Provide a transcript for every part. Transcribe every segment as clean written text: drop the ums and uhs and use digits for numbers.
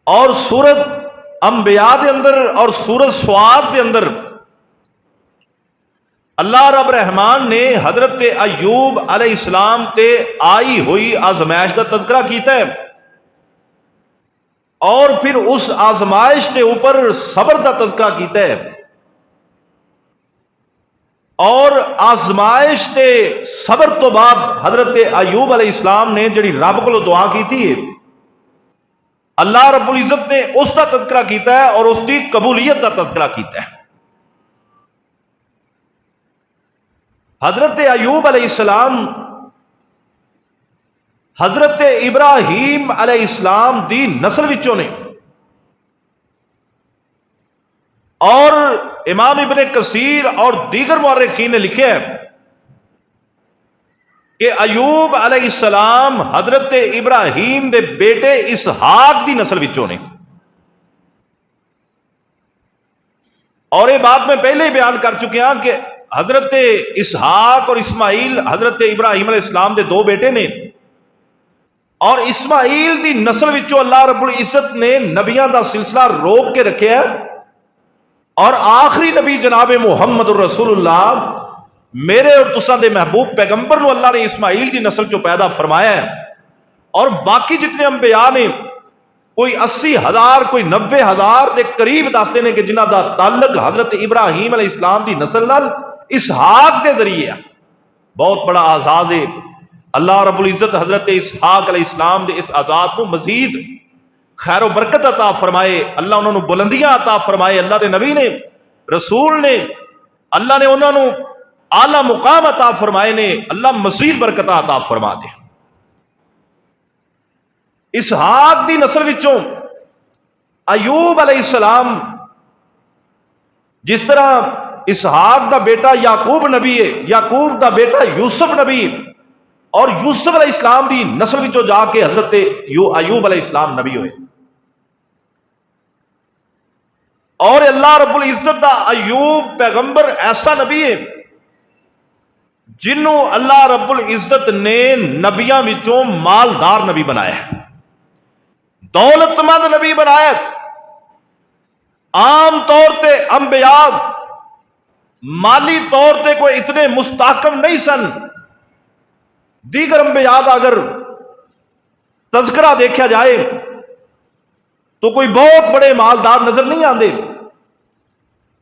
और सूरत अंबिया के अंदर और सूरत स्वाद के अंदर अल्लाह रब रहमान ने हजरत अयूब अलैहिस्सलाम ते आई हुई आजमाइश का तज़किरा किया है और फिर उस आजमाइश के ऊपर सबर का तज़किरा किया है और आजमाइश के सबर तो बाद हजरत अयूब अलैहिस्सलाम ने जी रब को दुआ की थी, अल्लाह रब्बुल इज्जत ने उसका तज़किरा किया है और उसकी कबूलियत का तज़किरा किया है। हजरत अयूब अलैहिस्सलाम हजरत इब्राहीम अलैहिस्सलाम दी नस्ल विचों ने और इमाम इब्ने कसीर और दीगर मुअर्रिखीन ने लिखे है कि अयूब अलैहिस्सलाम हजरत इब्राहीम दे बेटे इसहाक दी नस्ल विचों ने। और ये बात मैं पहले ही बयान कर चुके हैं कि हजरत इसहाक और इस्माइल हजरत इब्राहीम अलैहिस्सलाम दे दो बेटे ने और इस्माइल दी नस्ल विचों अल्लाह रब्बुल इज्जत ने नबियां दा सिलसिला रोक के रखे है और आखिरी नबी जनाब मुहम्मद रसूलुल्लाह मेरे और तुसां दे महबूब पैगंबर को अल्लाह ने इस्माइल की नस्ल चो पैदा फरमाया है और बाकी जितने अंबिया ने कोई 80,000 कोई 90,000 के करीब दसते हैं कि जिन्हों का ताल्लुक हजरत इब्राहीम अलैहिस्सलाम की नस्ल नाल इसहाक के जरिए है। बहुत बड़ा आजाज है। अल्लाह रब्बुल इज्जत हजरत इसहाक अलैहिस्सलाम के इस आजाद को मजीद खैर व बरकत अता फरमाए, अल्लाह उन्होंने बुलंदियां अता फरमाए, अल्लाह के नबी ने रसूल ने अल्लाह ने उन्होंने आला मुकाम अता फरमाए ने, अल्लाह मजीद बरकत अता फरमा दे। इसहाक दी नस्ल विचों अयूब अलैहिस्सलाम जिस तरह इसहाक दा बेटा याकूब नबी है, याकूब दा बेटा यूसुफ नबी और यूसुफ अलैहिस्सलाम दी नस्ल विचों जाके हजरत अयूब अलैहिस्सलाम नबी हुए। और अल्लाह रब्बुल इज्जत दा अयूब पैगंबर ऐसा नबी है जिन्हों अल्लाह रब्बुल इज्जत ने नबियां विचों मालदार नबी बनाया, दौलतमंद नबी बनाया। आम तौर पे अंबिया माली तौर पे कोई इतने मुस्तहकम नहीं सन। दीगर अंबिया का अगर तज़किरा देखा जाए तो कोई बहुत बड़े मालदार नजर नहीं आते,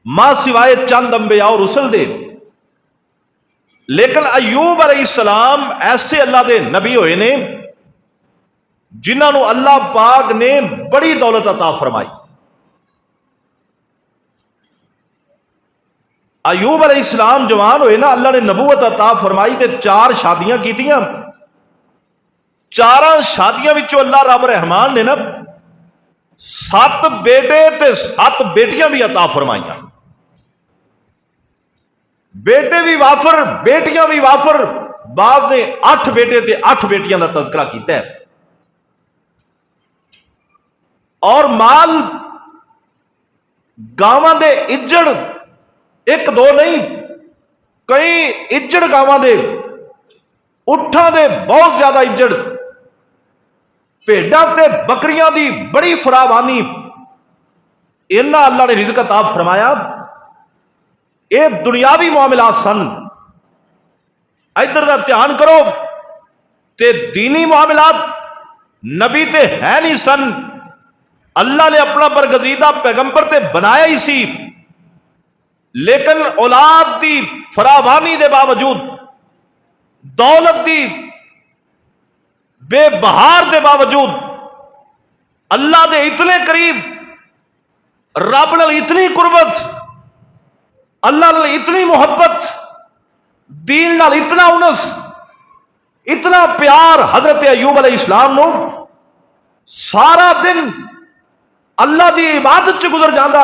मां सिवाय चंद अंबिया और रुसल दे। लेकिन अयूब अलैहिस्सलाम ऐसे अल्लाह के नबी होए ने जिन्होंने अल्लाह पाक ने बड़ी दौलत अता फरमाई। अयूब अलैहिस्सलाम जवान होए ना, अल्लाह ने नबूवत अता फरमाई ते 4 शादियां कीतियां। 4 शादियां विचों अल्लाह रब रहमान ने ना 7 बेटे ते 7 बेटियां भी अता फरमाइयां। बेटे भी वाफर बेटियां भी वाफर, बाद ने 8 बेटे ते 8 बेटियां का तज़किरा किया है। और माल गावां दे इज्जड़ 1-2 नहीं, कई इज्जड़ गावां दे, उठां दे बहुत ज्यादा इज्जड़, भेडां ते बकरियां दी बड़ी फरावानी, इन्ना अल्लाह ने रिज़्क़ अता फरमाया। ये दुनियावी मामलात सन, इधर का ध्यान करो ते दीनी मामलात नबी ते है नहीं सन। अल्लाह ने अपना बरगजीदा पैगंबर ते बनाया ही सी, लेकिन औलाद दी फरावानी दे बावजूद, दौलत दी बेबहार दे बावजूद, अल्लाह दे इतने करीब, रब नाल इतनी कुर्बत, अल्लाह नाल इतनी मोहब्बत, दीन नाल इतना उनस, इतना प्यार हजरत अयूब अलैहिस्सलाम नो सारा दिन अल्लाह की इबादत च गुजर जाता,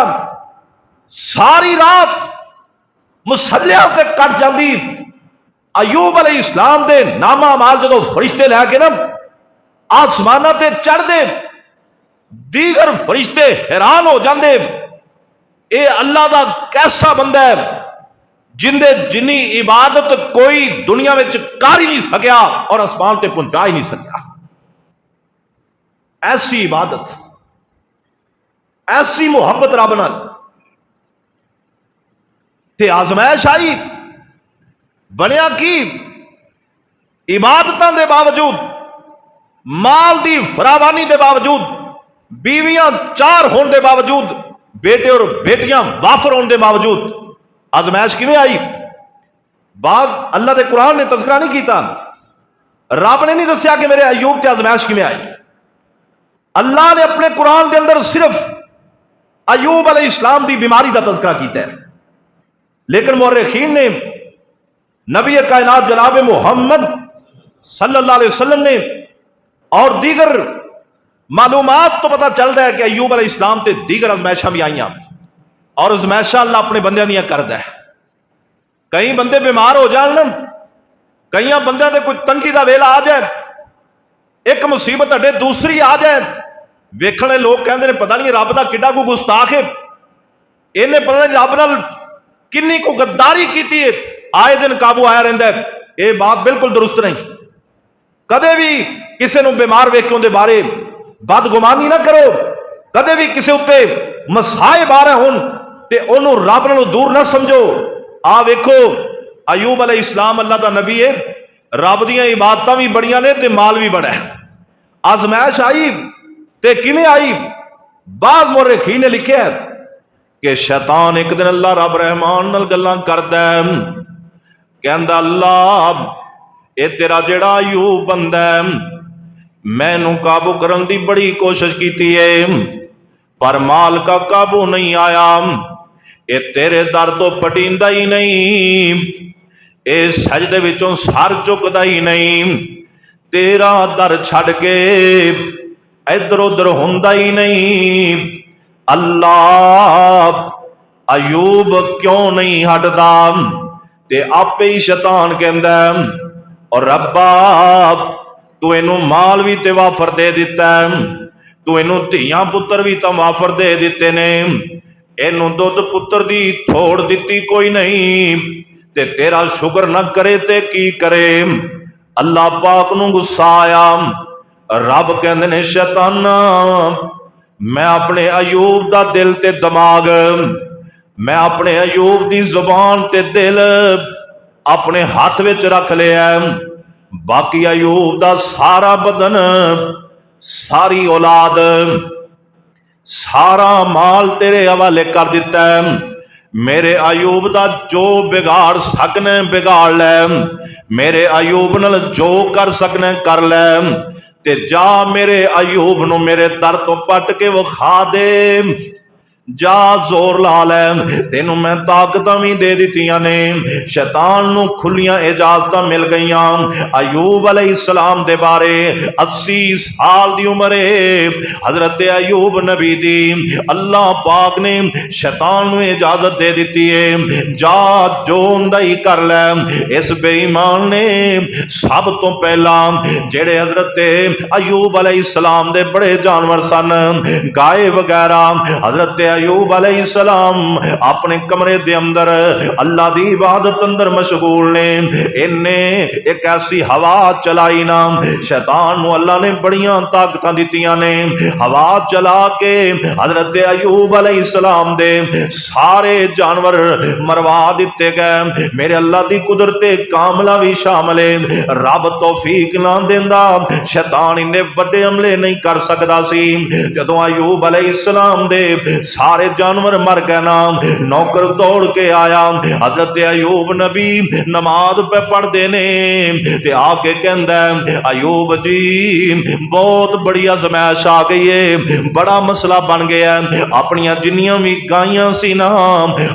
सारी रात मुसल्लियां ते कट जाती। अयूब अलैहिस्सलाम दे नामा माल जो फरिश्ते लैके ना आसमाना ते चढ़ते, दीगर फरिश्ते हैरान हो जाते, ये अल्लाह का कैसा बंदा है जिंदे जिन्नी इबादत कोई दुनिया में कर ही नहीं सकिया और आसमान ते पहुंचा ही नहीं सकिया। ऐसी इबादत ऐसी मुहब्बत रब नाल ते आजमैश आई। बनया की इबादतां दे बावजूद, माल दी फरावानी दे बावजूद, बीवियां 4 होने के बावजूद, बेटे और बेटियां वाफर होने के बावजूद आजमैश किवें आई? बाद अल्लाह के कुरान ने तज़किरा नहीं किया, रब ने नहीं दसिया कि मेरे अयूब ते आजमैश किवें आई। अल्लाह ने अपने कुरान के अंदर सिर्फ अयूब अलैहिस्सलाम की बीमारी का तज़किरा किया है, लेकिन मुअर्रिखीन ने नबी कायनात जनाब मुहम्मद सल्लल्लाहु अलैहि वसल्लम ने और दीगर मालूमात तो पता चलता है कि अयूब अलैहिस्सलाम ते दीगर अजमैशां भी आईयां, और अजमैशां अल्लाह अपने बंदियां दियां करदा है। कई बंदे बीमार हो जान, कई बंदियां ते कोई तंगी का वेला आ जाए, एक मुसीबत अड्डे दूसरी आ जाए, वेखने लोग कहते हैं पता नहीं रब का किड्डा को गुस्ताख है, इन्हें पता नहीं रब नाल किन्नी को गद्दारी की है, आए दिन काबू आया रहिंदा है। ये बात बिल्कुल दुरुस्त नहीं। कदे भी किसी को बीमार वेख के उनके बारे बदगुमानी ना करो, कदे भी किसी उत्ते मसाइब आ रहे होन ते ओनू रब नालों दूर ना समझो। आ वेखो अयूब अलैहिस्सलाम अल्लाह दा नबी है, रब दियां इबादतां भी बड़ियां ने ते माल भी बड़ा है। आजमैश आई ते किवें आई? बाद मुअर्रिखीन ने लिखिया है कि शैतान एक दिन अल्लाह रब रहमान नाल गल्लां करदा है, कहंदा अल्लाह ये तेरा जेड़ा अयूब बंदा है, मैनू काबू करने की बड़ी कोशिश की है, पर माल का काबू नहीं आया। ये तेरे दर तो पटींदा ही नहीं, ये सजदे विचों सर चुकदा ही नहीं, तेरा दर छड़ के इधर उधर हुंदा ही नहीं। अल्लाह अयूब क्यों नहीं हटदा? ते आपे ही शैतान कहंदा और रब्बा तू इनू माल भी ते वाफर दे दिता है, तू इनू धियां पुत्र भी तो वाफर दे दिते ने, इनू दुध पुत्र दी थोड़ दिती कोई नहीं, ते तेरा शुक्र न करे ते की करे? अल्लाह पाक नू गुस्सा आया। रब कहंदे ने शैताना मैं अपने अयूब दा दिल ते दिमाग, मैं अपने अयूब दी जुबान ते दिल अपने हाथ विच रख लिया, बाकी अयूब दा सारा बदन, सारी औलाद, सारा माल तेरे हवाले कर दिता है। मेरे अयूब दा जो बिगाड़ सकने बिगाड़ ले, मेरे अयूब नाल जो कर सकने कर ले, ते जा मेरे अयूब नू मेरे दर तो पट के विखा दे, जा जोर ला ले, तेनू मैं ताकत भी दे दित्तियां ने। शैतान नू खुलियां इजाजत मिल गई। अयूब अलैहिस्सलाम दे बारे 80 साल दी उम्र है हजरत अयूब नबी दी, अल्लाह पाक ने शैतान नू इजाजत दे दिती है, जा जो हुंदा ही कर ले। इस बेईमान ने सब तो पहला जेड़े हजरत अयूब अलैहिस्सलाम दे बड़े जानवर सन, गाय वगैरह, हजरत अयूब अलैहिस्सलाम अपने कमरे दे अंदर अल्लाह दी इबादत अंदर मशगूल ने, इन्हें एक ऐसी हवा चलाई ना, शैतान नू अल्लाह ने बड़ियां ताकतां दित्तियां ने। हवा चला के हजरत अयूब अलैहिस्सलाम दे सारे जानवर मरवा दिते गए। मेरे अल्लाह दी कुदरत कामला भी शामिल है। रब तौफीक ना देंदा शैतान इन्ने बड़े हमले नहीं कर सकदा सी। जदों अयूब अलैहिस्सलाम दे सारे जानवर मर गए ना, नौकर दौड़ के आया, हजरत अयूब नबी नमाज पे पढ़ते ने, ते आके कहंदा अयूब जी बहुत बड़ी आजमैश आ गई है, बड़ा मसला बन गया, अपनियां जिन्नियां भी गायें सी ना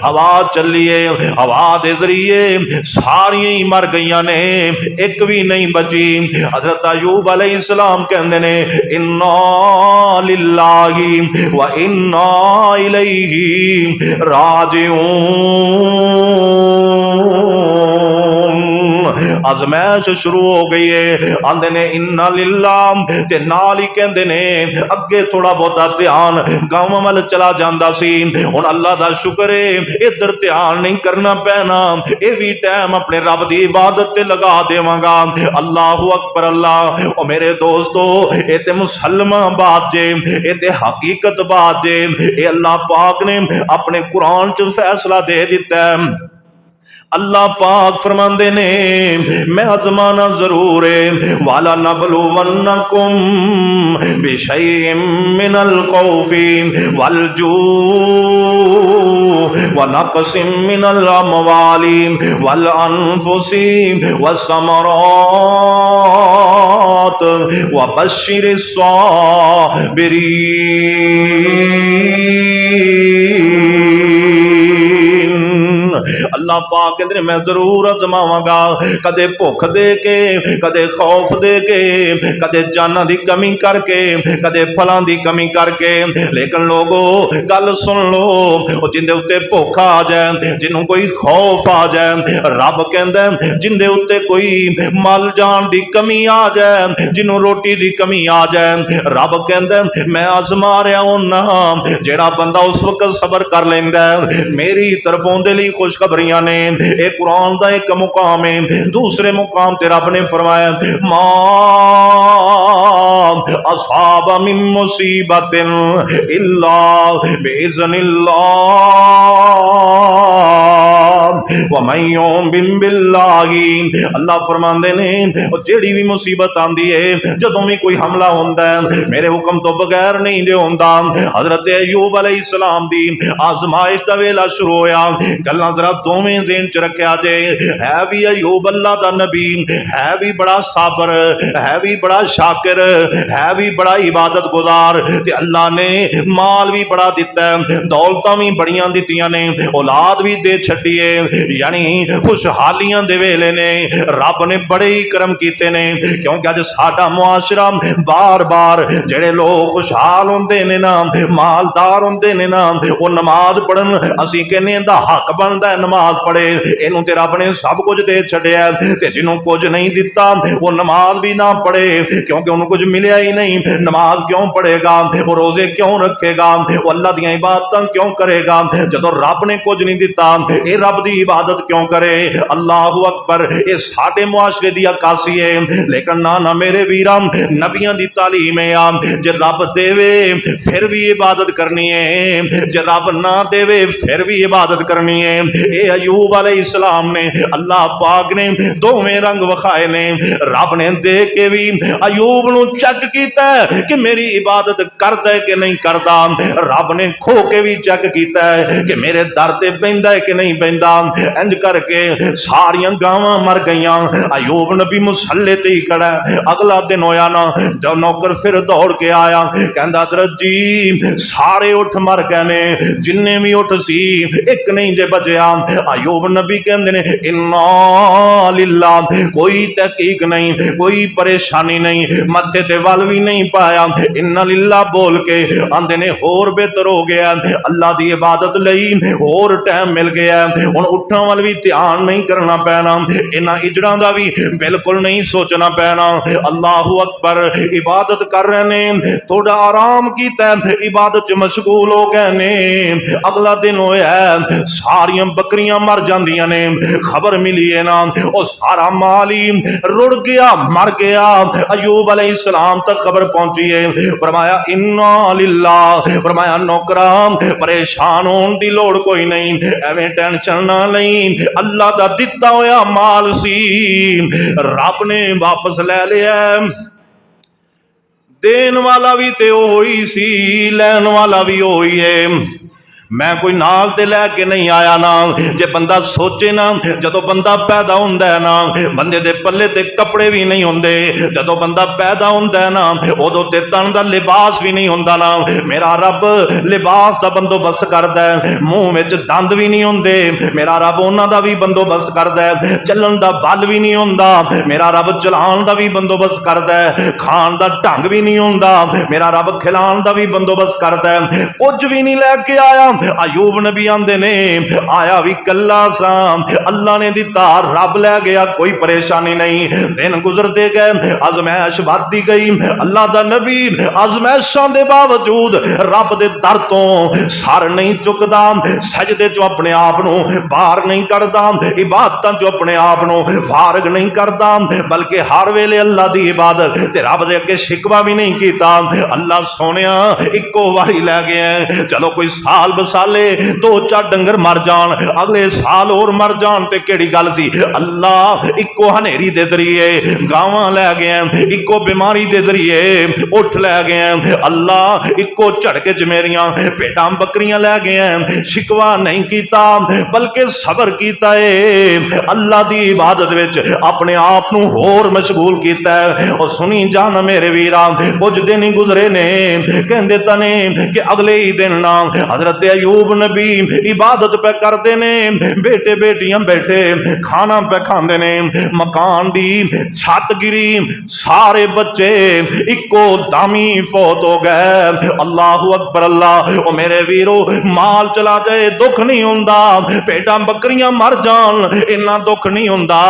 हवा चली है, हवा दे जरिए सारियां ही मर गई ने, एक भी नहीं बची। हजरत अयूब अलैहिस्सलाम कहंदे ने इन्ना लिल्लाहि व इन्ना इलैहि राजिऊन। आजमैश शुरू हो गई है। आंदे ने इन्ना लिल्लाह ते नाल ही कहंदे ने अगे थोड़ा बहुता ध्यान गांव वाल चला जांदा सी। हुण अल्लाह दा शुक्र है इधर ध्यान नहीं करना पैना, ये भी टाइम अपने रब की इबादत ते लगा देवांगा। अल्लाहु अकबर अल्लाह। ओ मेरे दोस्तों ये ते मुसलमान बात जे, ये ते हकीकत बात जे, ये अल्लाह पाक ने अपने कुरान च फैसला दे दिता है। अल्लाह पाक फरमांदे ने मैं आजमाना जरूर है। वाला नबलुवन्नकुम बिशैइन मिनल खौफि वल जू व नक़सिम मिनल अमवालि वल अनफुसि वस्समरात व बश्शिरिस साबिरीन। अल्लाह पाक कहते मैं जरूर आजमावांगा, कदे भुख दे के, कदे खौफ दे के, कदे जाना की कमी करके, कदे फलों की कमी करके। लेकिन लोगो गल सुन लो, जिंदे उत्ते भुख आ जाए, जिन्हों कोई खौफ आ जाए, रब कहंदा जिंदे उत्ते कोई मल जान की कमी आ जाए, जिन्हों रोटी की कमी आ जाए, रब कहंदा मैं आजमा रहा हूं। जेड़ा बंदा उस वक्त सबर कर लेंदा मेरी तरफों दे लई खुशखबरियां ने। एक कुरान का एक मुकाम है। दूसरे मुकाम ते रब ने फरमाया मा असाब मिन मुसीबतिन इल्ला बिइज़्निल्लाह व मन युमिन बिल्लाहि। अल्लाह फरमांदे ने जेड़ी भी मुसीबत आंदी है, जदों भी कोई हमला होंदा है, मेरे हुक्म तो बगैर नहीं जो होंदा। हजरत अय्यूब अलैहिस्सलाम दी आजमाइश दा वेला शुरू होया। गल्लां जरा दोवें ज़हन च रखिया जे, है भी अय्यूब अल्लाह दा नबी, है भी बड़ा साबर, है भी बड़ा शाकिर, है भी बड़ा इबादत गुजार, ते अल्लाह ने माल भी बड़ा दिता है, दौलतां भी बड़ियां दित्तियां ने, औलाद भी दे छड्डी है। यानी खुशहालियां दे वेले ने रब ने बड़े ही करम कीते ने। क्योंकि अज साडा मुआशरा बार बार जेड़े लोग खुशहाल होंदे ने ना, मालदार होंदे ने ना, वो नमाज पढ़न असीं कहने दा हक बनदा है नमाज पढ़े, इनू ते रब ने सब कुछ दे छड्डिया। ते जिन्हों कुछ नहीं दिता वो नमाज भी ना पढ़े, क्योंकि उन्होंने कुछ मिलया ही नहीं। नमाज क्यों पढ़ेगा, वो रोजे क्यों रखेगा, वो अल्लाह दी इबादत क्यों करेगा जदों रब ने कुछ नहीं दिता। ये रब दी इबादत क्यों करे। अल्लाहु अकबर। ये साडे मुआशरे दी अकासी है। लेकिन ना ना मेरे वीरा, नबियां दी तालीम है जे रब देवे फिर भी इबादत करनी है, जे रब ना देवे फिर भी इबादत करनी है। ये अय्यूब अलैहिस्सलाम ने अल्लाह पाक ने दोवें रंग वखाए ने। रब ने दे के भी अय्यूब नूं चेक कीता कि मेरी इबादत करदा है कि नहीं करदा। रब ने खो के भी चेक कीता है कि मेरे दर ते बहिंदा है कि नहीं बहिंदा। इंज करके सारियां गावां मर गईयां, अय्यूब नबी मुसल्ले ते ही खड़ा। अगला दिन होया ना, जब नौकर फिर दौड़ के आया, कहंदा हज़रत जी सारे उठ मर गए ने, जिन्ने भी उठ सी एक नहीं जे बचया। अय्यूब नबी कहंदे ने इन्ना लिल्लाह, कोई तहकीक नहीं, कोई परेशानी नहीं, मत्थे ते वल भी नहीं पाया। इन्ना लिल्लाह बोल के आंदे ने होर बेहतर हो गया, अल्लाह दी इबादत लई होर टाइम मिल गया। हुण उठण वाल भी ध्यान नहीं करना पैना, इन्हां इजड़ां दा भी बिल्कुल नहीं सोचना पैना। अल्लाहु अकबर। इबादत कर रहे ने, थोड़ा आराम कीता, इबादत च मशगूल हो गए ने। अगला दिन होया, सारियां बकरियां मर जांदियां ने। खबर मिली है ना, वो सारा माल ही रुड़ गया, मर गया। अय्यूब अलैहिस्सलाम तक खबर पहुंची है। फरमाया इन्ना लिल्लाह, फरमाया नौकरा परेशान होने की लोड़ कोई नहीं, एवें टेंशन ना नहीं, अल्लाह दा दिता होया माल सी रब ने वापस ले लिया। देन वाला भी ते ओही सी, लैन वाला भी ओही है। मैं कोई नाल ते लैके नहीं आया ना। जे बंदा सोचे ना, जदों बंदा पैदा होंदा है ना, बंदे दे पल्ले ते कपड़े भी नहीं होंदे। जदों बंदा पैदा होंदा है ना, उदों ते तन दा लिबास भी नहीं होंदा ना। मेरा रब लिबास दा बंदोबस्त करदा है, मुंह विच दंद भी नहीं होंदे, मेरा रब उन्हां दा भी बंदोबस्त करदा है। चलन दा बल भी नहीं होंदा, मेरा रब चलान दा भी बंदोबस्त करदा है। खान दा ढंग भी नहीं होंदा, मेरा रब खिलान दा भी बंदोबस्त करदा है। कुछ भी नहीं लैके आया, अयूब नबी आंदे ने आया भी कला सा, अल्लाह ने दिता, रब लै गया, कोई परेशानी नहीं। दिन गुजरते गए, आजमैश बढ़ती गई। अल्लाह दा नबी आजमैशां दे बावजूद रब दे दर तो सर नहीं चुकदा, सजदे चो अपने आप नूं बाहर नहीं करदा, इबादतां चो अपने आप नूं फारग नहीं करदा, बल्कि हर वेले अल्लाह दी इबादत ते रब दे अगे शिकवा भी नहीं कीता। अल्लाह सोनिया इको वारी लै गया, चलो कोई साल बसाले, दो चार डंगर मर जान, अगले साल और मर जान ते केड़ी गल सी। अल्लाह इको हनेरी दे जरिए गावां लै गया, इको बीमारी दे जरिए उठ लै गया। अल्लाह इको झटके च मेरियां भेडां बकरियां लै गया। शिकवा नहीं कीता, बल्कि सबर कीता है, अल्लाह दी इबादत विच अपने आप नूं होर मशगूल कीता है। और सुनी जान मेरे वीरा, कुछ दिन ही गुजरे ने, कहंदे तने कि अगले ही दिन ना हजरत अयूब नबी इबादत पे करते ने, बेटे बेटियां बैठे खाना पे खांदे ने, मकान दी छत गिरी, सारे बच्चे इको दामी फौत हो गए। अल्लाहु अकबर अल्लाह। ओ मेरे वीरो, माल चला जाए दुख नहीं हुंदा, भेडां बकरियां मर जान इन्ना दुख नहीं हुंदा,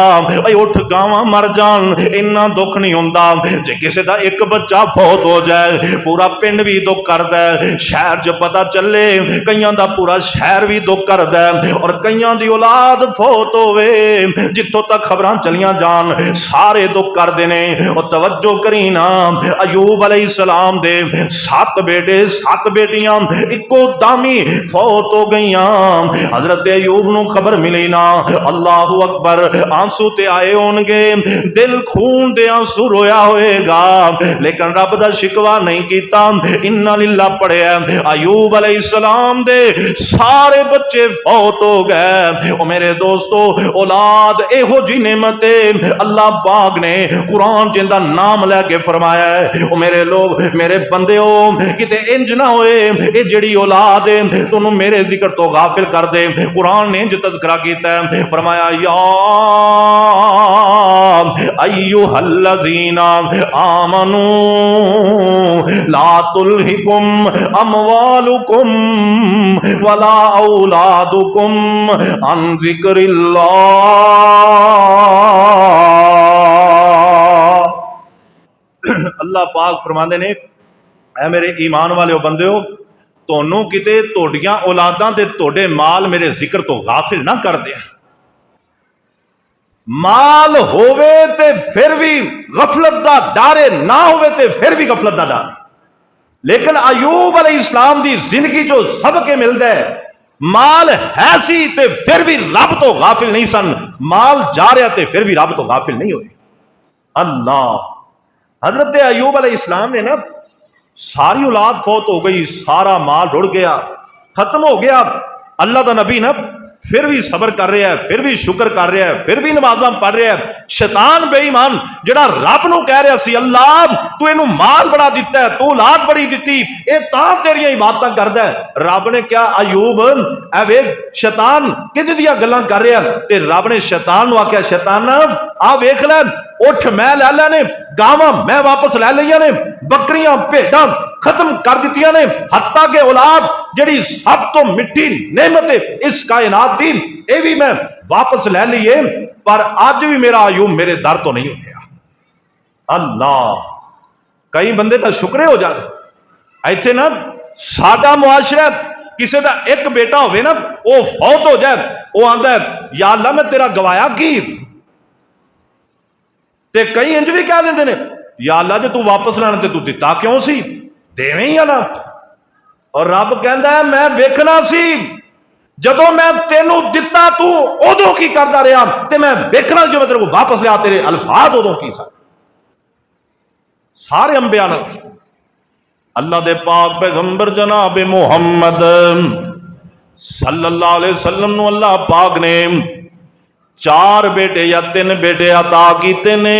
उठ गावां मर जान इन्ना दुख नहीं हुंदा। जे किसी दा एक बच्चा फौत हो जाए पूरा पिंड भी दुख करदा है, शहर च पता चले कईयां दा पूरा शहर भी दुख करदा है, और कईयां दी औलाद फौत होवे जिथों तक खबरां चलियां जान सारे दुख करदे ने। और तवज्जो करी ना, अयूब अलैहिस्सलाम दे 7 बेटे 7 बेटियां इको दामी फौत हो गईयां। हजरत अयूब नूं खबर मिली ना, अल्लाहु अकबर, आंसू ते आए होणगे, दिल खून दे आंसू रोया होएगा, लेकिन रब दा शिकवा नहीं कीता। इन्ना लिल्लाह पढ़िया, अयूब अलैहिस्सलाम दे सारे बच्चे फौत हो गए। ओ मेरे दोस्तों, औलाद एहो जी नेमत है, अल्लाह पाक ने कुरान च इंदा नाम लैके फरमाया है। ओ मेरे लोग, मेरे बंदे हो, किते इंज ना होए ये जेड़ी औलाद है तुहानू मेरे जिक्र तो गाफिल कर दे। कुरान ने इंज तज़किरा कीता है, फरमाया या अय्युहल्लज़ीना आमनू ला तुल्हिकुम अमवालुकुम वला औलादुकुम अन ज़िक्रिल्लाह। अल्लाह पाक फरमाते ने, ऐ मेरे ईमान वाले बंदे हो, तोनू किते तोड़ियां औलादां ते तोड़े माल मेरे जिक्र तो गाफिल ना कर दे। माल होवे ते फिर भी गफलत दा डर, ना होवे ते फिर भी गफलत दा डर। लेकिन अयूब अलैहिस्सलाम दी जिंदगी जो सबके मिलता है, माल है सी ते फिर भी रब तो गाफिल नहीं सन, माल जा रहा ते फिर भी रब तो गाफिल नहीं होए। अल्लाह। हजरत अयूब अलैहिस्सलाम ने ना, सारी औलाद फौत हो गई, सारा माल रुड़ गया, खत्म हो गया। अल्लाह दा नबी ना फिर भी सबर कर रहा है, फिर भी शुक्र कर रहा है, फिर भी नमाज़ां पढ़ रहा है। शैतान बेईमान जिहड़ा रब नूं कह रहा सी, अल्लाह तू इनू माल बड़ा दिता है, तू औलाद बड़ी दिती, ये तां तेरियां इबादतां करदा है। रब ने क्या, अयूब ऐ वेख शैतान किज दियां गल्लां कर रहा है। ते रब ने शैतान नूं आख्या, शैतान आ वेख लै, उठ मैं लै लैने, गावां मैं वापस लै लईयां ने, बकरियां भेडां खत्म कर दित्तियां ने, हत्ता के औलाद जिहड़ी सब तो मिठी नेमत है इस कायनात दी, ये भी मैं वापस लै लीए, पर अज भी मेरा अयूब मेरे दर तो नहीं उठिया। अल्लाह। कई बंदे तो शुक्रे हो जाते। इत्थे ना साडा मुआशरा, किसी का एक बेटा होवे ना, वो फौत हो जाए, वो आंदा है या अल्लाह मैं तेरा गवाया की। ते कई इंज भी कह देंगे ने, या अल्लाह जे तू वापस लाने ते तू दिता क्यों सी, देवे ही ना। और रब कहता है मैं वेखना सी, जदों मैं तेनू दिता तू उदों की करता रहा, ते मैं वेखना जो मैं तेरे को वापस लिया, तेरे अल्फाज उदों की सा। सारे अंबिया ने अल्लाह दे पाक पैगंबर जनाब मुहम्मद सल्लल्लाहु अलैहि वसल्लम नू अल्लाह पाक ने 4 बेटे या 3 बेटे अता कीते ने,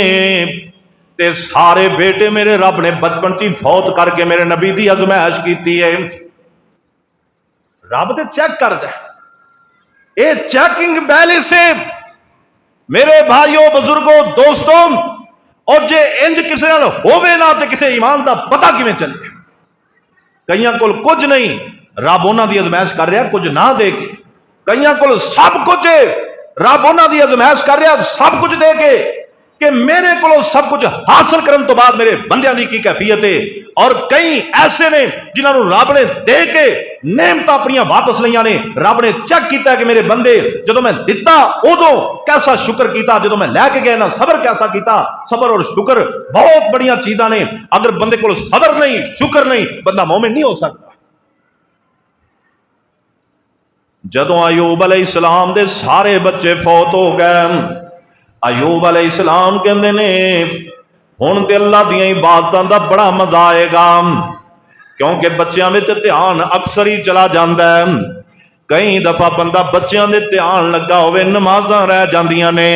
ते सारे बेटे मेरे रब ने बचपन च फौत करके मेरे नबी दी अजमाइश की है। रब तो चेक करता है, ये चेकिंग बैलेंस है मेरे भाइयों बुजुर्गों दोस्तों। और जे इंज किसी नाल होवे ना, तो किसी ईमान का पता किवें चले। कईयां कोल कुछ नहीं, रब उन्हां दी अजमाइश कर रहा कुछ ना दे के, कईयां कोल सब कुछ है, रब उन्हां दी अजमाइश कर रहा सब कुछ दे के कि मेरे को सब कुछ हासिल करने तो बाद मेरे बंदियां दी की कैफियत है। और कई ऐसे ने जिन्होंने रब ने दे के नेमत अपन वापस लिया ने, रब ने चेक किया कि मेरे बंदे जो मैं दिता उदों कैसा शुक्र किया, जो मैं लैके गया ना सबर कैसा किया। सबर और शुक्र बहुत बड़िया चीज़ा ने, अगर बंदे को सबर नहीं शुक्र नहीं बंदा मोमिन नहीं हो सकता। जदों अयूब अलैहिस्सलाम दे सारे बच्चे फौत हो गए, अयूब अलैहिस्सलाम कहते ने हुण ते अल्लाह दियां इबादतां दा बड़ा मजा आएगा, क्योंकि बच्चों में ध्यान अक्सर ही चला जाता है। कई दफा बंदा बच्चों के ध्यान लगा होवे नमाज़ां रह जांदियां ने,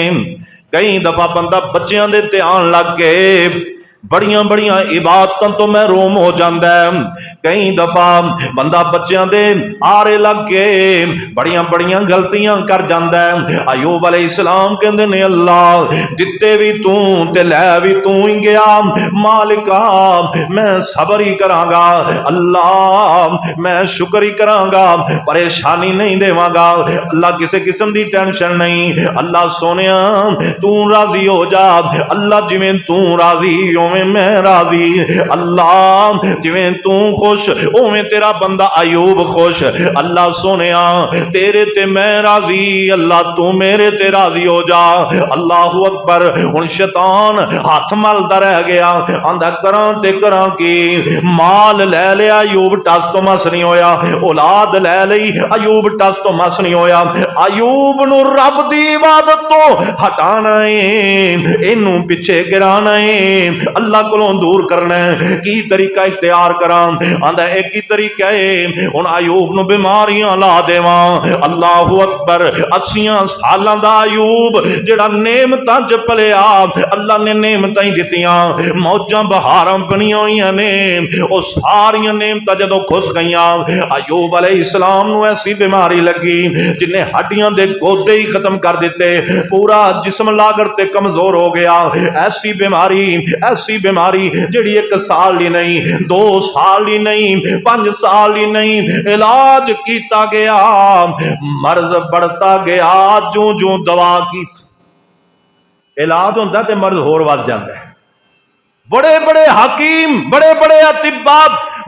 कई दफा बंदा बच्चों के ध्यान लग के बड़िया बड़िया इबादतों तो महरूम हो जाता है। कई दफा बंदा बच्चों के आरे लग के बड़िया बड़िया गलतियां कर जाता है। अयूब अलैहिस्सलाम कहते ने अल्लाह दिते भी तू ते लै भी तू ही गया, मालिका मैं सबर ही करांगा, अल्लाह मैं शुक्र ही करांगा, परेशानी नहीं देवांगा, अल्लाह किसी किस्म की टेंशन नहीं। अल्लाह सोनिया तू राजी हो जा, अल्लाह जिवें तू राजी उवें मैं राजी, अल्लाह जिवें तू खुश उवें तेरा बंदा अयूब खुश, अल्लाह सोनिया तेरे ते मैं राजी, अल्लाह तू मेरे ते राजी हो जा। अल्लाहु अकबर। हुण शैतान हाथ मलदा रह गया, आंदा करां ते करां की, माल लै लिया अयूब टस तो मस नहीं होया, औलाद लै लई अयूब टस तो मस नहीं होया। अयूब नूं रब दी इबादत तो हटाना है, इनू पिछे गिराना है, अल्लाह कोलों दूर करना है। की तरीका इख्तियार करा, आंदा एक ही तरीका है हुण अयूब नूं बीमारियां ला देवां। अल्लाहु अकबर। 80 सालां दा अयूब जिहड़ा नेमतां च पलिया, अल्लाह ने नेमतां ही दित्तियां, मौजां बहारां बनियां होईयां ने, ओ सारियां नेमतां जदों खुस गईयां अयूब अलैहिस्सलाम नूं ऐसी बीमारी लगी जिन्हें हड्डियां दे गोदे ही खत्म कर दिते, पूरा जिस्म लागर ते कमजोर हो गया। ऐसी बीमारी जिहड़ी 1 साल ही नहीं, 2 साल ही नहीं, 5 साल ही नहीं, इलाज किया गया, मर्ज बढ़ता गया, जूं जूं दवा की इलाज होंदा ते मर्ज होर वध जाता है। बड़े बड़े हकीम, बड़े बड़े अतिबा,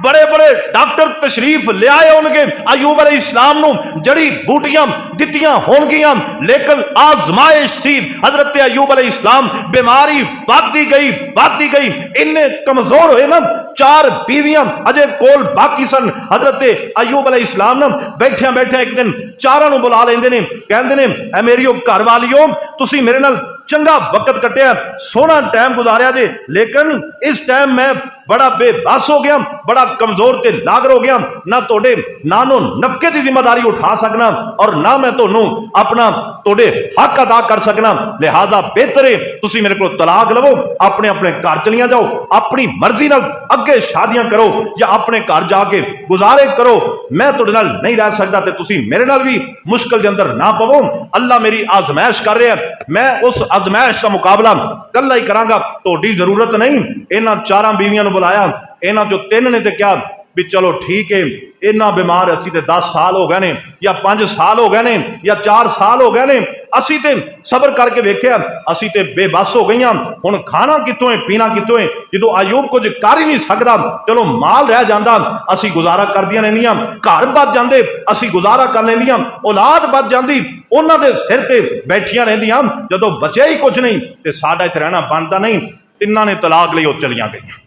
बड़े बड़े डॉक्टर तशरीफ ले आए उनके अयूब अलैहिस्सलाम नूं जड़ी बूटियां दित्तियां होंगियां, लेकिन आजमाइश थी। हजरत अयूब अलैहिस्सलाम बीमारी बढ़ती गई, इन्ने कमजोर हुए ना, 4 बीवियां अजे कोल बाकी सन। हजरत अयूब अलैहिस्सलाम ना बैठिया एक दिन चारां नूं बुला लेंदे ने, कहंदे ने ऐ मेरियो घर वालियो तुसीं मेरे नाल चंगा वक्त कटिया, सोहना टाइम गुजारिया जे, लेकिन इस टाइम मैं बड़ा बेबस हो गया, बड़ा कमजोर ते लागर हो गया, ना तोड़े नानो नफके की जिम्मेदारी उठा सकना और ना मैं तोनू अपना तोड़े हक अदा कर सकना, लिहाजा बेहतर है तुसी मेरे को तलाक लवो, अपने अपने घर चलिया जाओ, अपनी मर्जी नाल अगे शादियां करो या अपने घर जाके गुजारे करो, मैं तोड़े नाल नहीं रह सकता ते तुसी मेरे नाल भी मुश्किल के अंदर ना पवो। अल्लाह मेरी आजमाइश कर रहा है, मैं उस आजमाइश का मुकाबला कल्ला ही करांगा, तोड़ी जरूरत नहीं। इन्हां 4 बीवियां नूं बुलाया, इन्हां चों 3 ने तो क्या भी चलो ठीक है, इन्ना बीमार असी ते 10 साल हो गए ने या 5 साल हो गए ने या 4 साल हो गए ने, असी ते सबर करके वेख्या, असी ते बेबस हो गई, हुण खाना कितों है पीना कितों है, जो अयूब कुछ कर ही नहीं सकता, चलो माल रह जाता असी गुजारा करदियां रहिंदियां, घर बच जाते असी गुजारा कर लैंदियां, औलाद बच जाती उन्हां दे सिर ते बैठियां रहिंदियां, जदों बचे ही कुछ नहीं ते साडा इत्थे रहना बनता नहीं। 3 ने तलाक लई, ओ चलियां गईयां,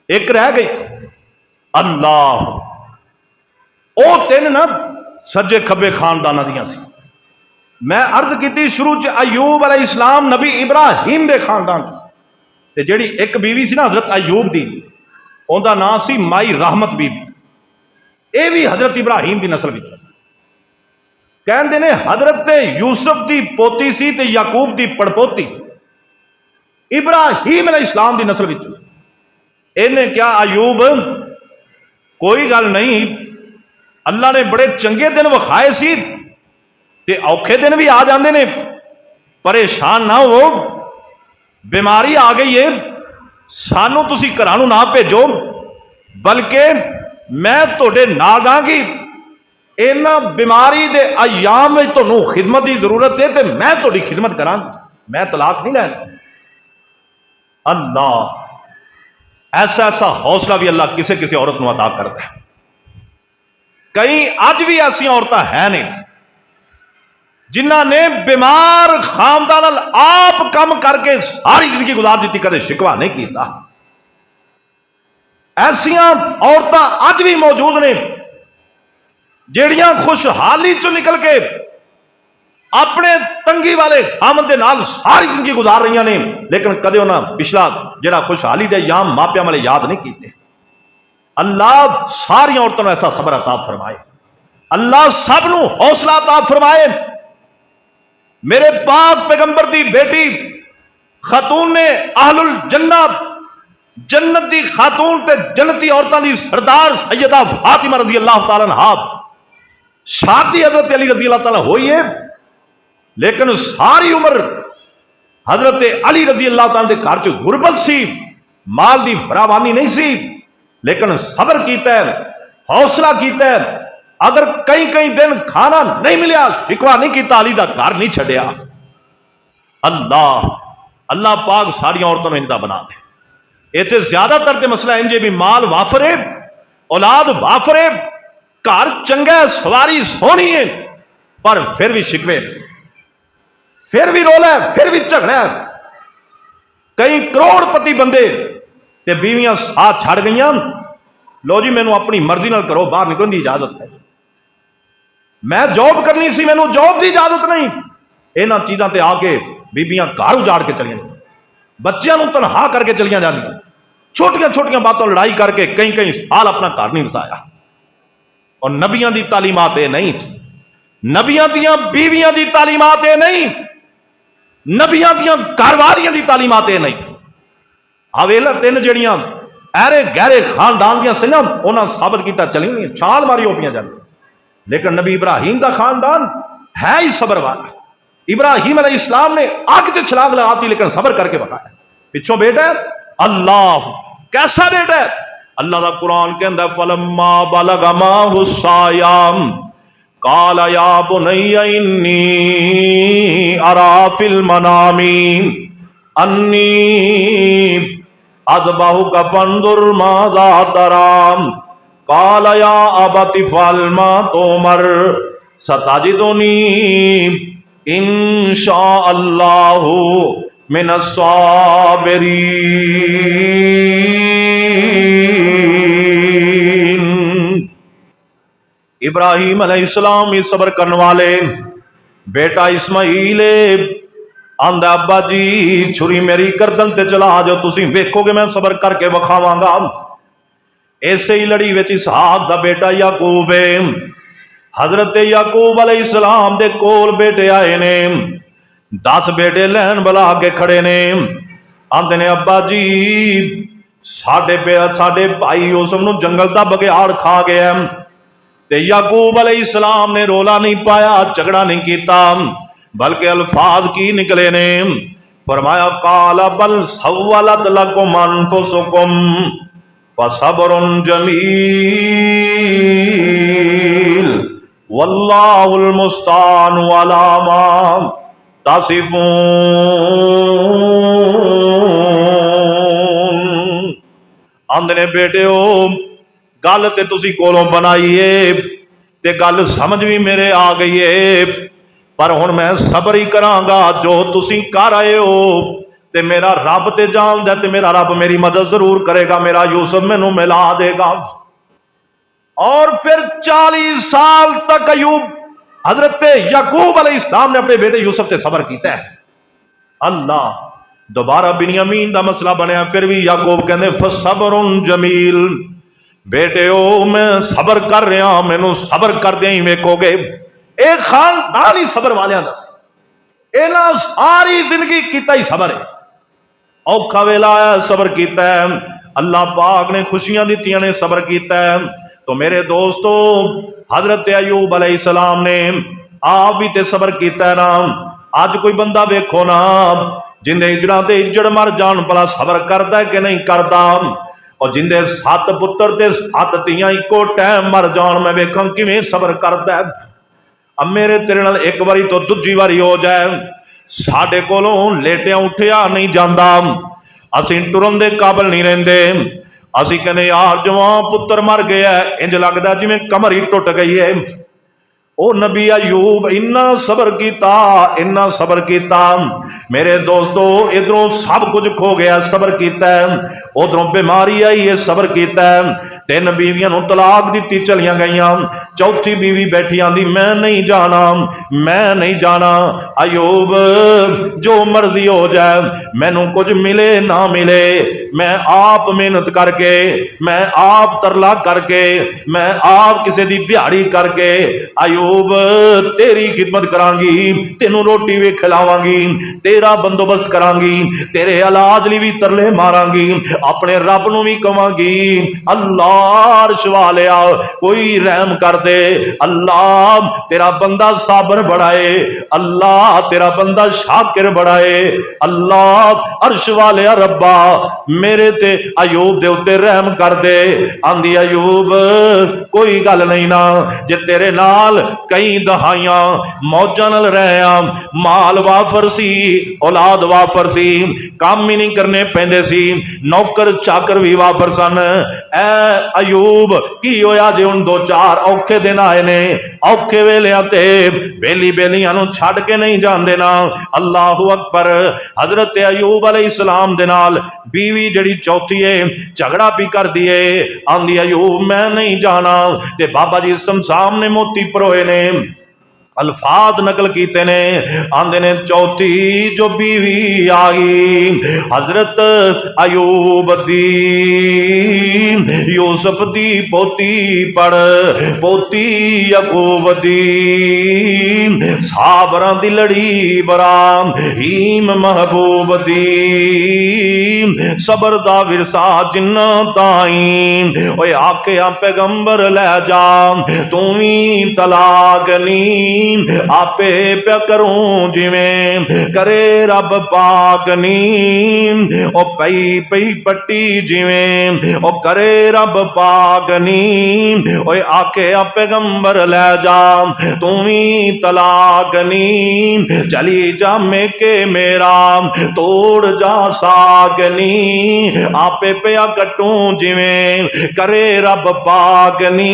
एक रह गई। अल्लाह, वो 3 ना सज्जे खब्बे खानदाना दियां सी। मैं अर्ज की शुरू च अयूब अलैहिस्सलाम नबी इब्राहिम दे खानदान ते जिहड़ी एक बीवी सी ना हजरत अयूब दी, उनका नाम सी माई रहमत बीबी, ये भी हजरत इब्राहिम की नस्ल विच कहंदे ने हजरत यूसुफ की पोती सी ते याकूब की पड़पोती, इब्राहिम अलैहिस्सलाम की नस्ल विच। इन्हें क्या अयूब कोई गल नहीं, अल्लाह ने बड़े चंगे दिन विखाए सी ते औखे दिन भी आ जाते ने, परेशान ना हो, बीमारी आ गई है, सानू तुसी घरां नूं ना भेजो, बल्कि मैं तुहाडे नाल आंगी, इन्हां बीमारी दे अयाम में तुहानूं खिदमत की जरूरत है तो मैं तुहाडी खिदमत करांगी, मैं तलाक नहीं लैनी। अल्लाह ऐसा ऐसा हौसला भी अल्लाह किसी किसी औरत को अता करता है। कई अज भी ऐसिया औरतां है ने जिन्हां ने बीमार खानदान नाल आप कम करके सारी जिंदगी गुजार दी, कदे शिकवा नहीं किया। ऐसिया औरतां अज भी मौजूद ने ਜਿਹੜੀਆਂ खुशहाली चो निकल के अपने तंगी वाले खामन के नाल सारी जिंदगी गुजार रही ने, लेकिन कदे उन्हें पिछला जरा खुशहाली के याम मापिया वाले याद नहीं किए। अल्लाह सारी औरतों ऐसा सबर अता फरमाए, अल्लाह सबनू हौसला अता फरमाए। मेरे पाक पैगंबर की बेटी खातून ने अहलुल जन्नत, जन्नत की खातून ते जन्नती औरतों की सरदार सैयदा फातिमा रजी अल्लाह तआला अन्हा शादी हजरत अली रजी अल्लाह तआला हुई है, लेकिन सारी उम्र हजरत अली रजी अल्लाह तआला के घर च गुरबत सी, माल की फरावानी नहीं सी, लेकिन सबर किया, हौसला किया। अगर कई कई दिन खाना नहीं मिलिया, शिकवा नहीं किया, अली का घर नहीं छड्या। अल्लाह अल्लाह पाक सारी औरतों को इंदा बना दे। इतने ज्यादातर तो मसला इंजे भी माल वाफरे, औलाद वाफरे, घर चंगा है, सवारी सोहनी है, पर फिर भी शिकवे, फिर भी रोला है, फिर भी झगड़ा है। कई करोड़पति बंदे ते बीवियां साथ छड़ गई, लो जी मैनू अपनी मर्जी नाल करो, बाहर निकलने की इजाजत है, मैं जॉब करनी सी, मैनू जॉब की इजाजत नहीं। इन्हां चीज़ों ते आके बीबियां घर उजाड़ के चलियां, बच्चों को तनहा करके चलियां जांदियां, छोटियां छोटियां बातों लड़ाई करके कई कई साल अपना घर नहीं वसाया। और नबियां दी तालीमात ये नहीं, नबियां दियां बीवियां दी तालीमात ये नहीं, नबियां दियां घरवालियां दी तालीमात ये नहीं। हवेला तीन जड़ियां ऐरे गहरे खानदान दियां सी ना, उन्हें साबित किया चली नहीं, छाल मारी ओपियां जाती। लेकिन नबी इब्राहिम का खानदान है ही सबर वाला। इब्राहिम अलैहिस्सलाम ने आग से छलांग लगाती, लेकिन सबर करके बताया। पिछों बेटा है अल्लाह, कैसा बेटा है? अल्लाह का कुरान कहता है फलम्मा बलग माहु सायाम काला या बुनैया इन्नी अरा फिल मनामी अन्नी अज़बहुका फंजुर माज़ा तराम काला या अबति फअल मा तुमर सताजिदुनी इंशाअल्लाहु मिनस साबिरीन। इब्राहिम अलैहिस्सलाम इस सबर करने वाले बेटा इस्माइल आंदा अब्बा जी छुरी मेरी गर्दन ते चला जाओ, तुसी वेखोगे मैं सबर करके विखावांगा। ऐसे ही लड़ी विच इसहाक दा बेटा याकूब है, हजरत याकूब अलैहिस्सलाम दे कोल बेटे आए ने, 10 बेटे लैन बुला के खड़े ने, आंदे ने अब्बा जी साडे भाई यूसुफ नूं जंगल दा बघियाड़ खा गया। ते याकूब अलैहिस्सलाम ने रोला नहीं पाया, झगड़ा नहीं किया, बल्कि अल्फाज की निकले ने, फरमाया काला बल सव्वलत लकुम अनफुसुकुम फसब्रुन जमील वल्लाहुल मुस्तानु अला मा तासिफून। आंदे बेटे ओ गल ते तुसी कोलों बनाईए ते गल समझ भी मेरे आ गई है, पर हुण मैं सबर ही करांगा। जो तुसी कर आए हो ते मेरा रब ते जानदा, ते मेरा रब मेरी मदद जरूर करेगा, मेरा यूसुफ मैनू मिला देगा। और फिर 40 साल तक अयूब हजरत याकूब अलैहिस्सलाम ने अपने बेटे यूसुफ से सबर किया है। अल्लाह दोबारा बिन्यामीन का मसला बनया, फिर भी याकूब कहते फसब्रुन जमील, बेटे ओ मैं सबर कर रहा, मैनू सबर कर दे ही वेखोगे। एक खानदान ही सबर वाले दस, इन्हां सारी जिंदगी किता ही सबर है, औखा वेला आया सबर किया है, अल्लाह पाक ने खुशियां दित्तियां ने सबर किया है। तो मेरे दोस्तों हजरत अयूब अलैहिस्सलाम ने आप भी ते सबर किया है ना। अज कोई बंदा वेखो ना जिन्हें इजड़ा ते इजड़ मर जान भला सबर करता है कि नहीं करता। और जिंदे 7 पुत्र ते 7 धीआं इको टाइम मर जान, मैं वेखां किवें सबर करदा है। अब मेरे तेरे नाल एक बारी तो दूजी बारी हो जाए, साडे कोलों लेटिया उठिया नहीं जाता, असीं टुरन दे काबल नहीं रहिंदे। असीं कहने यार जवान पुत्र मर गया, इंज लगदा जिवें कमर ही टुट गई है। ओ नबी अयूब इन्ना सबर किया, इन्ना सबर किया। मेरे दोस्तों इधरों सब कुछ खो गया, सबर किया, उधरों बीमारी आई है, सबर किया। 3 बीवियां नूं तलाक दी चलियां गईयां, चौथी बीवी बैठी आंदी मैं नहीं जाना, मैं नहीं जाना। अयूब जो मर्जी हो जाए, मैनू कुछ मिले ना मिले, मैं आप मेहनत करके, मैं आप तरला करके, मैं आप किसी दी दिहाड़ी करके अयूब तेरी खिदमत करांगी, तेनू रोटी भी खिलावांगी, तेरा बंदोबस्त करांगी, तेरे इलाज लिए भी तरले मारांगी, अपने रब नू भी कवांगी अल्लाह अर्श वालिया कोई रहम कर दे, अल्लाह तेरा बंदा साबर बढ़ाए, अल्लाह तेरा बंदा शाकिर बढ़ाए, अल्लाह अर्श वालिया रब्बा मेरे ते अयूब दे उत्ते रहम कर दे। आंदी अयूब कोई गल नहीं ना, जे तेरे नाल कई दहाइयां मौजां नाल रहा, माल वाफर सी, औलाद वाफर सी, काम ही नहीं करने पैंदे सी, नौकर चाकर भी वाफर सन। ऐ अयूब की होया जे हुण 2-4 औखे दिन आए ने, औखे वेलियां ते बेली बेलियां नूं छड्ड के नहीं जांदे ना। अल्लाहु अकबर। हजरत अयूब अलैहिस्सलाम दे नाल बीवी जड़ी चौथी है झगड़ा भी कर दिए, आंदी अयूब मैं नहीं जाना। ते बाबा जी सामने मोती परोए ने, अल्फाज नकल कीते ने, आंदे ने चौथी जो बीवी आई हजरत अयूब दी, यूसुफ दी पोती पढ़, पोती यकूब दी, साबरां दी लड़ी बराम हीम महबूब दी, सबर दा विरसा जिन्ना ताई। ओए आखिया पैगंबर लै जा तू भी तलाक नी, आपे प्या करूं जिवें करे रब पाक नी, ओ पई पई पट्टी जिवें ओ करे रब पाक नी। ओए आके पैगंबर लै जा तू भी तलाक नी, चली जा मेके मेरा तोड़ जा साग नी, आपे प्या कटूं जिवें करे रब पाक नी,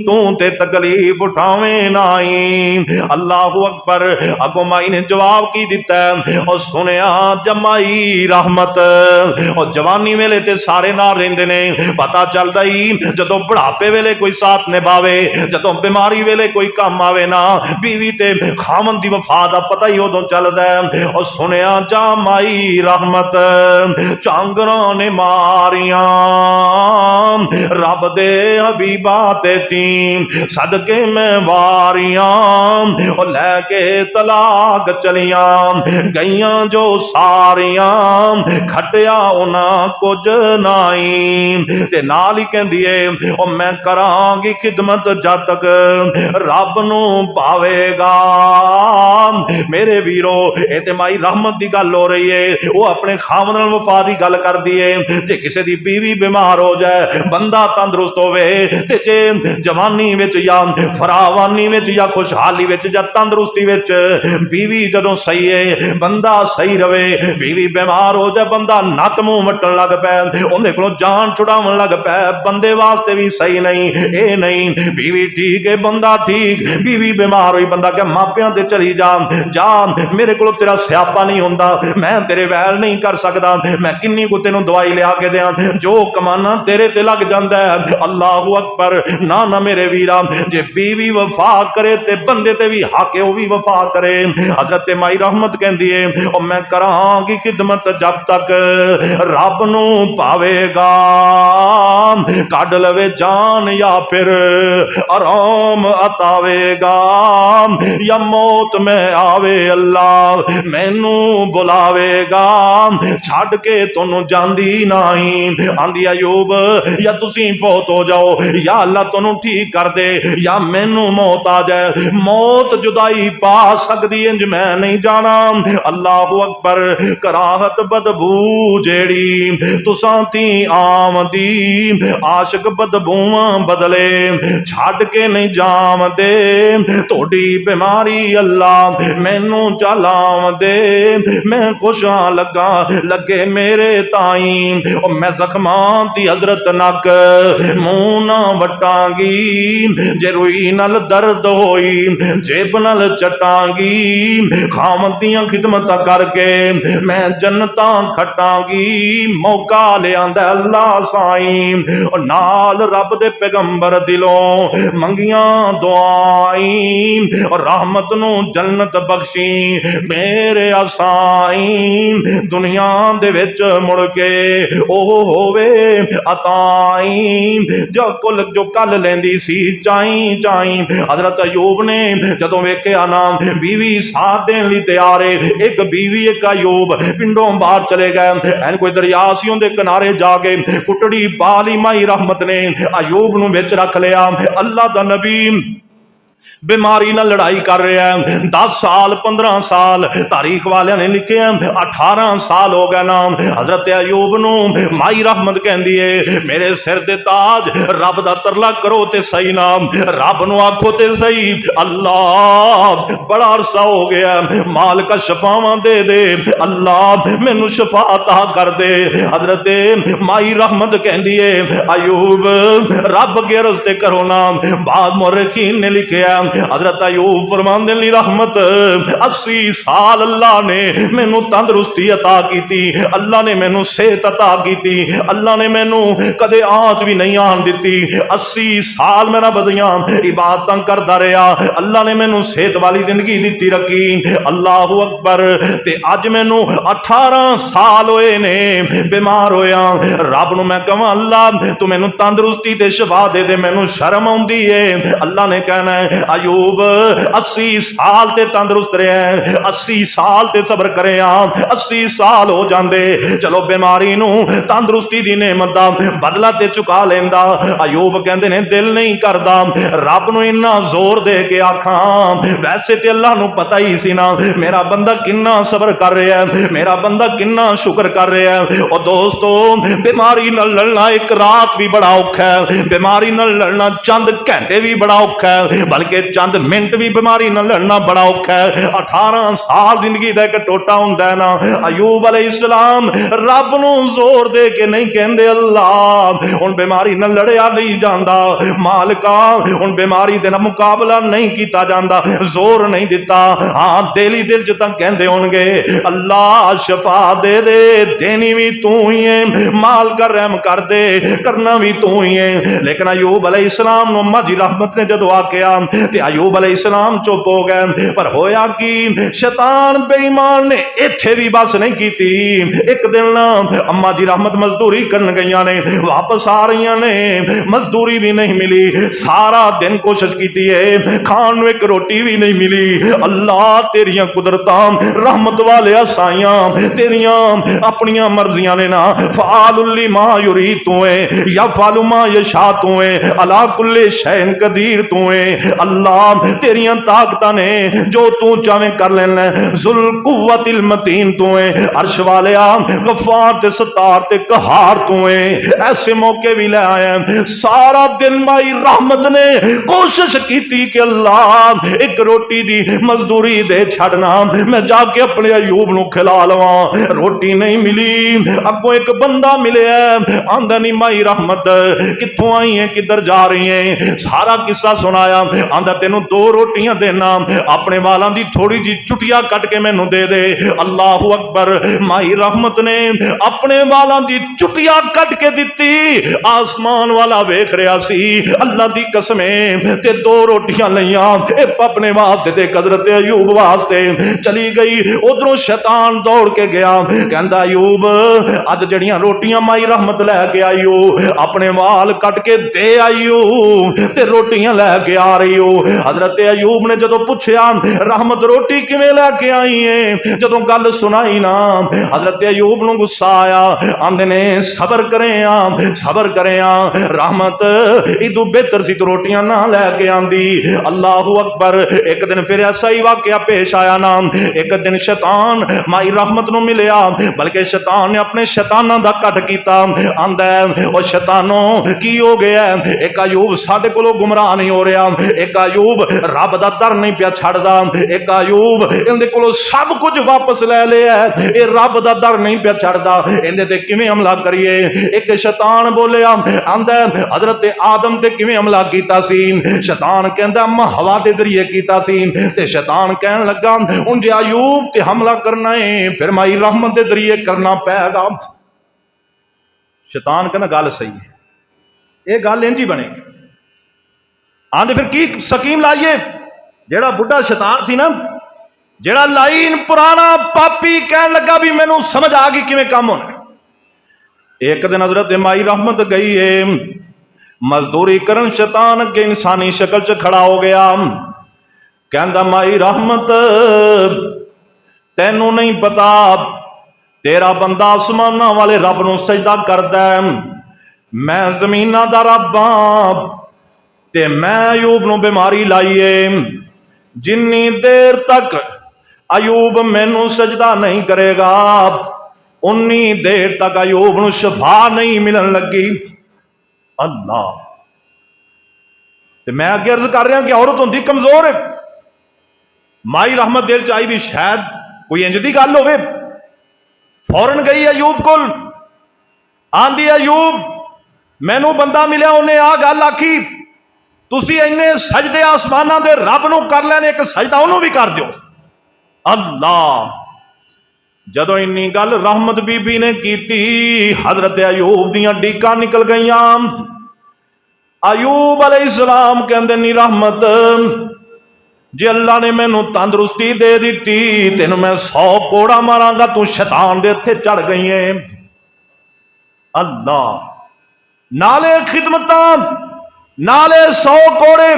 तू ते तकलीफ उठावे नाई। अल्लाहु अकबर। अगो माई ने जवाब की दिता है, और सुनिया जमाई रहमत और जवानी वेले ते सारे नाल रहिंदे ने, पता चलदा ही जदों बुढ़ापे वेले कोई साथ निभावे, जदों बीमारी वेले कोई काम आवे ना, बीवी ते खामन दी वफा दा पता ही उदों चलदा है। और सुनिया जमाई रहमत चांगरां ने मारियां रब दे हबीबा ते तीन सदके मैं वारियां, और लैके तलाक चलियां गईयां जो सारियां, खटिया उना कुछ नाई। ते नाल ही कहंदी है ओ मैं करांगी खिदमत जद तक रब नू पावेगा। मेरे वीरो ये ते माई रहमत दी गल हो रही है, वो अपने खामद नाल वफा दी गल करदी है। जे किसी दी बीवी बीमार हो जाए, बंदा तंदुरुस्त होवे, ते जे जवानी विच या फरावानी विच या खुशहाली विच या तंदुरुस्ती विच बीवी जदों सही है, बंदा सही रवे, बीवी बीमार हो जाए, बंदा नक मुंह वटन लग पै, उहदे कोलों जान छुड़ावन लग पै, बंदे वास्ते भी सही नहीं। ए नहीं बीवी ठीक है, बंदा ठीक, बीवी बीमार हुई, बंदा क्या मापियां ते चली जा, जा मेरे कोलों तेरा स्यापा नहीं हुंदा, मैं तेरे वैल नहीं कर सकदा, मैं किन्नी को तेनों दवाई लिया के दियां, जो कमाना तेरे ते लग जांदा है। अल्लाहु अकबर। ना ना मेरे वीरा, जे बीवी वफा करे ते बंदे ते भी हाके वो भी वफा करे। हजरत माई रहमत कहंदी है और मैं करांगी खिदमत जब तक रब नू पावेगा, कड लवे जान या फिर आराम अतावेगा, या मौत में आवे अल्लाह मैनू बुलावेगा, छड़ के तुहानू जांदी नहीं। आंदी अयूब या तुसी फौत हो जाओ, या अल्लाह तुहानू ठीक कर दे, या मैनू मौत आ जाए। मौत मौत जुदाई पा सकदी इंज मैं नहीं जाना। अल्लाहु अकबर। कराहत बदबू जेड़ी तुसां ती आमदी, आशिक बदबूवां बदले छड़ के नहीं जामदे। तोड़ी बीमारी अल्लाह मैनू चलाव दे, मैं खुश हाँ लगा लगे मेरे ताई। मैं जख्मां दी हजरत नक मुंह ना वटांगी, जे रुई नल दर्द होई जेब नल चटांगी। खामद दियां खिदमतां करके मैं जन्नतां खटांगी। मौका लियांदा अल्लाह साईं, और नाल रब दे पैगंबर दिलों मंगियां दुआई। और रहमत नू जन्नत बख्शी मेरे साईं। दुनिया दे विच मुड़ के ओह होवे अताई, जो कल लेंदी सी चाई चाई। हजरत अयूब ने जदों वेख्या ना बीवी साथ देने लई तैयार है, एक बीवी एक अयूब पिंडों बाहर चले गए। एन कोई दरिया सी उहदे किनारे जाके कुटड़ी पा ली। माई रहमत ने अयूब नूं विच रख लिया। अल्लाह दा नबी बीमारी ना लड़ाई कर रहा है। 10 साल 15 साल तारीख वाले ने लिखे हैं, 18 साल हो गए ना। हजरत अयूब नू माई रहमत कहती है, मेरे सिर दे ताज रब दा तरला करो ते सही ना, रब नू आखो ते सही। अल्लाह बड़ा अरसा हो गया, मालिक शफावां दे दे, अल्लाह मैनू शफा अता कर दे। हजरत माई रहमत कहती है, अयूब रब के रस्ते करो ना। बाद मुर्रखीन ने लिखे हजरत अयूब फरमांदे ली रहमत 80 साल अल्लाह ने मैनू तंदुरुस्ती अता की, अल्लाह ने मैनू सेहत अता की, अल्लाह ने मैनू कदे आंच भी नहीं आन दी। 80 साल मैं बदियां इबादत करता रहा, अल्लाह ने मैनू सेहत वाली जिंदगी दी रखी। अल्लाहु अकबर। ते अज मैनू 18 साल होए ने बीमार होया। रब नू मैं कहां अल्लाह तू मैनू तंदुरुस्ती ते शफा दे दे, मैनू शर्म आउंदी है। अल्लाह ने कहना है अयूब 80 साल ते तंदुरुस्त रहे, 80 साल ते सबर करे, 80 साल हो जाते चलो बीमारी नू तंदुरुस्ती दी नेमत दा बदला ते चुका लेंदा। अयूब कहते ने दिल नहीं करदा रब नू इन्ना जोर दे के आखा, वैसे ते अल्लाह नू पता ही सी ना मेरा बंदा किन्ना सबर कर रहा है, मेरा बंदा किन्ना शुक्र कर रहा है। और दोस्तों बीमारी नाल लड़ना एक रात भी बड़ा औखा है, बीमारी नाल लड़ना चंद घंटे भी बड़ा औखा है, बल्कि चंद मिनट भी बीमारी नाल लड़ना बड़ा औखा है। 18 साल जिंदगी का एक टोटा हुंदा है ना। अयूब अलैहिस्सलाम रब नू जोर दे के नहीं कहंदे अल्लाह हुण बीमारी नाल लड़िया नहीं जांदा, मालिका हुण बीमारी दे नाल मुकाबला नहीं कीता जांदा, जोर नहीं दिता। हाँ दिल ही दिल च तां कहंदे होणगे अल्लाह शफा दे दे, देनी भी तू ही है, माल कर रहम कर दे, करना भी तू ही है। लेकिन अयूब अलैहिस्सलाम नू अम्मा जी रहमत ने जदों आख्या ते अयूब अलैहिस्सलाम चुप हो गए। पर होया कि शैतान बेईमान ने इत्थे भी बस नहीं की। एक दिन ना अम्मा जी रहमत मजदूरी करन गईयां ने, वापस आ रही ने, मजदूरी भी नहीं मिली, सारा दिन कोशिश की है, खान नू एक रोटी भी नहीं मिली। अल्लाह तेरियां कुदरतां रहमत वाले साइयां तेरियां अपनियां मर्जियां ने ना, फालुल्ली मा युरी तू है या फालू मा यशा तू है, अला कुल्ले शैन कदीर तू है। अल्लाह तेरियां ताकतां ने जो तू चाहे कर लेना, जुल कुव्वतिल मतीन तू है, अर्श वालिया गफ्फार ते सत्तार ते कहार तू है। ऐसे मौके भी ले आए। सारा दिन माई रहमत ने कोशिश की कि अल्लाह एक रोटी दी मजदूरी दे छड़ना, मैं जाके अपने अयूब नू खिला लवा। रोटी नहीं मिली। अगों एक बंदा मिले आंदा नहीं माई रहमत कित्थों आई है, किधर जा रही है, सारा किस्सा सुनाया। आंदा तेनू 2 रोटियां देना, अपने वालों की थोड़ी जी चुटिया कट के मैनू दे दे। अल्लाहु अकबर। माई रहमत ने अपने वालों की चुटिया कट के दी। आसमान वाला वेख रहा सी, अल्लाह की कसमें ते 2 रोटियां लईयां, एक अपने वास्ते ते हज़रत अयूब वास्ते चली गई। उधरों शैतान दौड़ के गया, कहंदा अयूब अज जड़ियां रोटियां माई रहमत लैके आई हो, अपने वाल कट के दे आई हो ते रोटियां लैके आ रही हो, हजरत अयूब ने जदों पूछया रहमत रोटी किवें लैके आई है, जदों गल सुनाई ना हजरत अयूब नूं गुस्सा आया। आंदे ने सबर करें रहमत इदू बेहतर सी तो रोटियां ना लैके आंदी। अल्लाह अकबर। एक दिन फिर ऐसा ही वाकया पेश आया ना, एक दिन शैतान माई रहमत नूं मिलिया, बल्कि शैतान ने अपने शैतानां दा कट कीता। आंदा है ओ शैतानों की हो गया, एक अयूब साडे कोलों गुमराह नहीं हो रहा, एक अयूब रब दा दर नहीं पिया छड़दा, एक अयूब इहदे कोलों सब कुछ वापस ले लिया, ये रब दा दर नहीं पिया छड़दा, इहदे ते किवें हमला करिए। एक शैतान बोलिया, आंदा हजरत आदम ते किवें हमला कीता सी, शैतान कहंदा मैं हवा दे जरिए कीता सी, ते शैतान कहन लगा हुण जे अयूब ते हमला करना है फिर माई रहमत दे जरिए करना पैगा। शैतान कहना गल सही है, ये गल इंज ही बनेगी। आंदे फिर की स्कीम लाइए। जेड़ा बुढ़ा शैतान सी ना, जेड़ा लाइन पुराना पापी कहन लगा भी मैनू समझ आ गई किवें काम होना। एक दिन हजरत माई रहमत गई है मजदूरी करन, शैतान अगे इंसानी शक्ल च खड़ा हो गया, कहंदा माई रहमत तैनू नहीं पता तेरा बंदा आसमाना वाले रब नूं सजदा करदा है, मैं जमीना दा रब हां, ते मैं अयूब नूं बीमारी लाई है, जिन्नी देर तक अयूब मैनू सजदा नहीं करेगा उन्नी देर तक अयूब नूं शफा नहीं मिलन लगी। अल्लाह। ते मैं अगे अर्ज कर रहा कि औरत होंदी कमजोर है, माई रहमत दिल च आई भी शायद कोई इंज दी गल होवे, फौरन गई अयूब कोल, आंदी अयूब मैनू बंदा मिलिया, उन्हें आ गल आखी तुसी इन्ने सजदे आसमाना दे रब नूं कर लैने, एक सजदा उन्होंने भी कर दो। अल्लाह। जदों इन्नी गल रहमत बीबी ने कीती, हजरत अयूब दियां डीकां निकल गईयां। अयूब अलैहिस्सलाम कहंदे नी रहमत जे अल्लाह ने मैनू तंदुरुस्ती दे दी तेन मैं 100 कोड़ा मारांगा, तू शैतान दे हत्थे चढ़ गई है। अल्लाह। नाले खिदमतां नाले 100 कोड़े।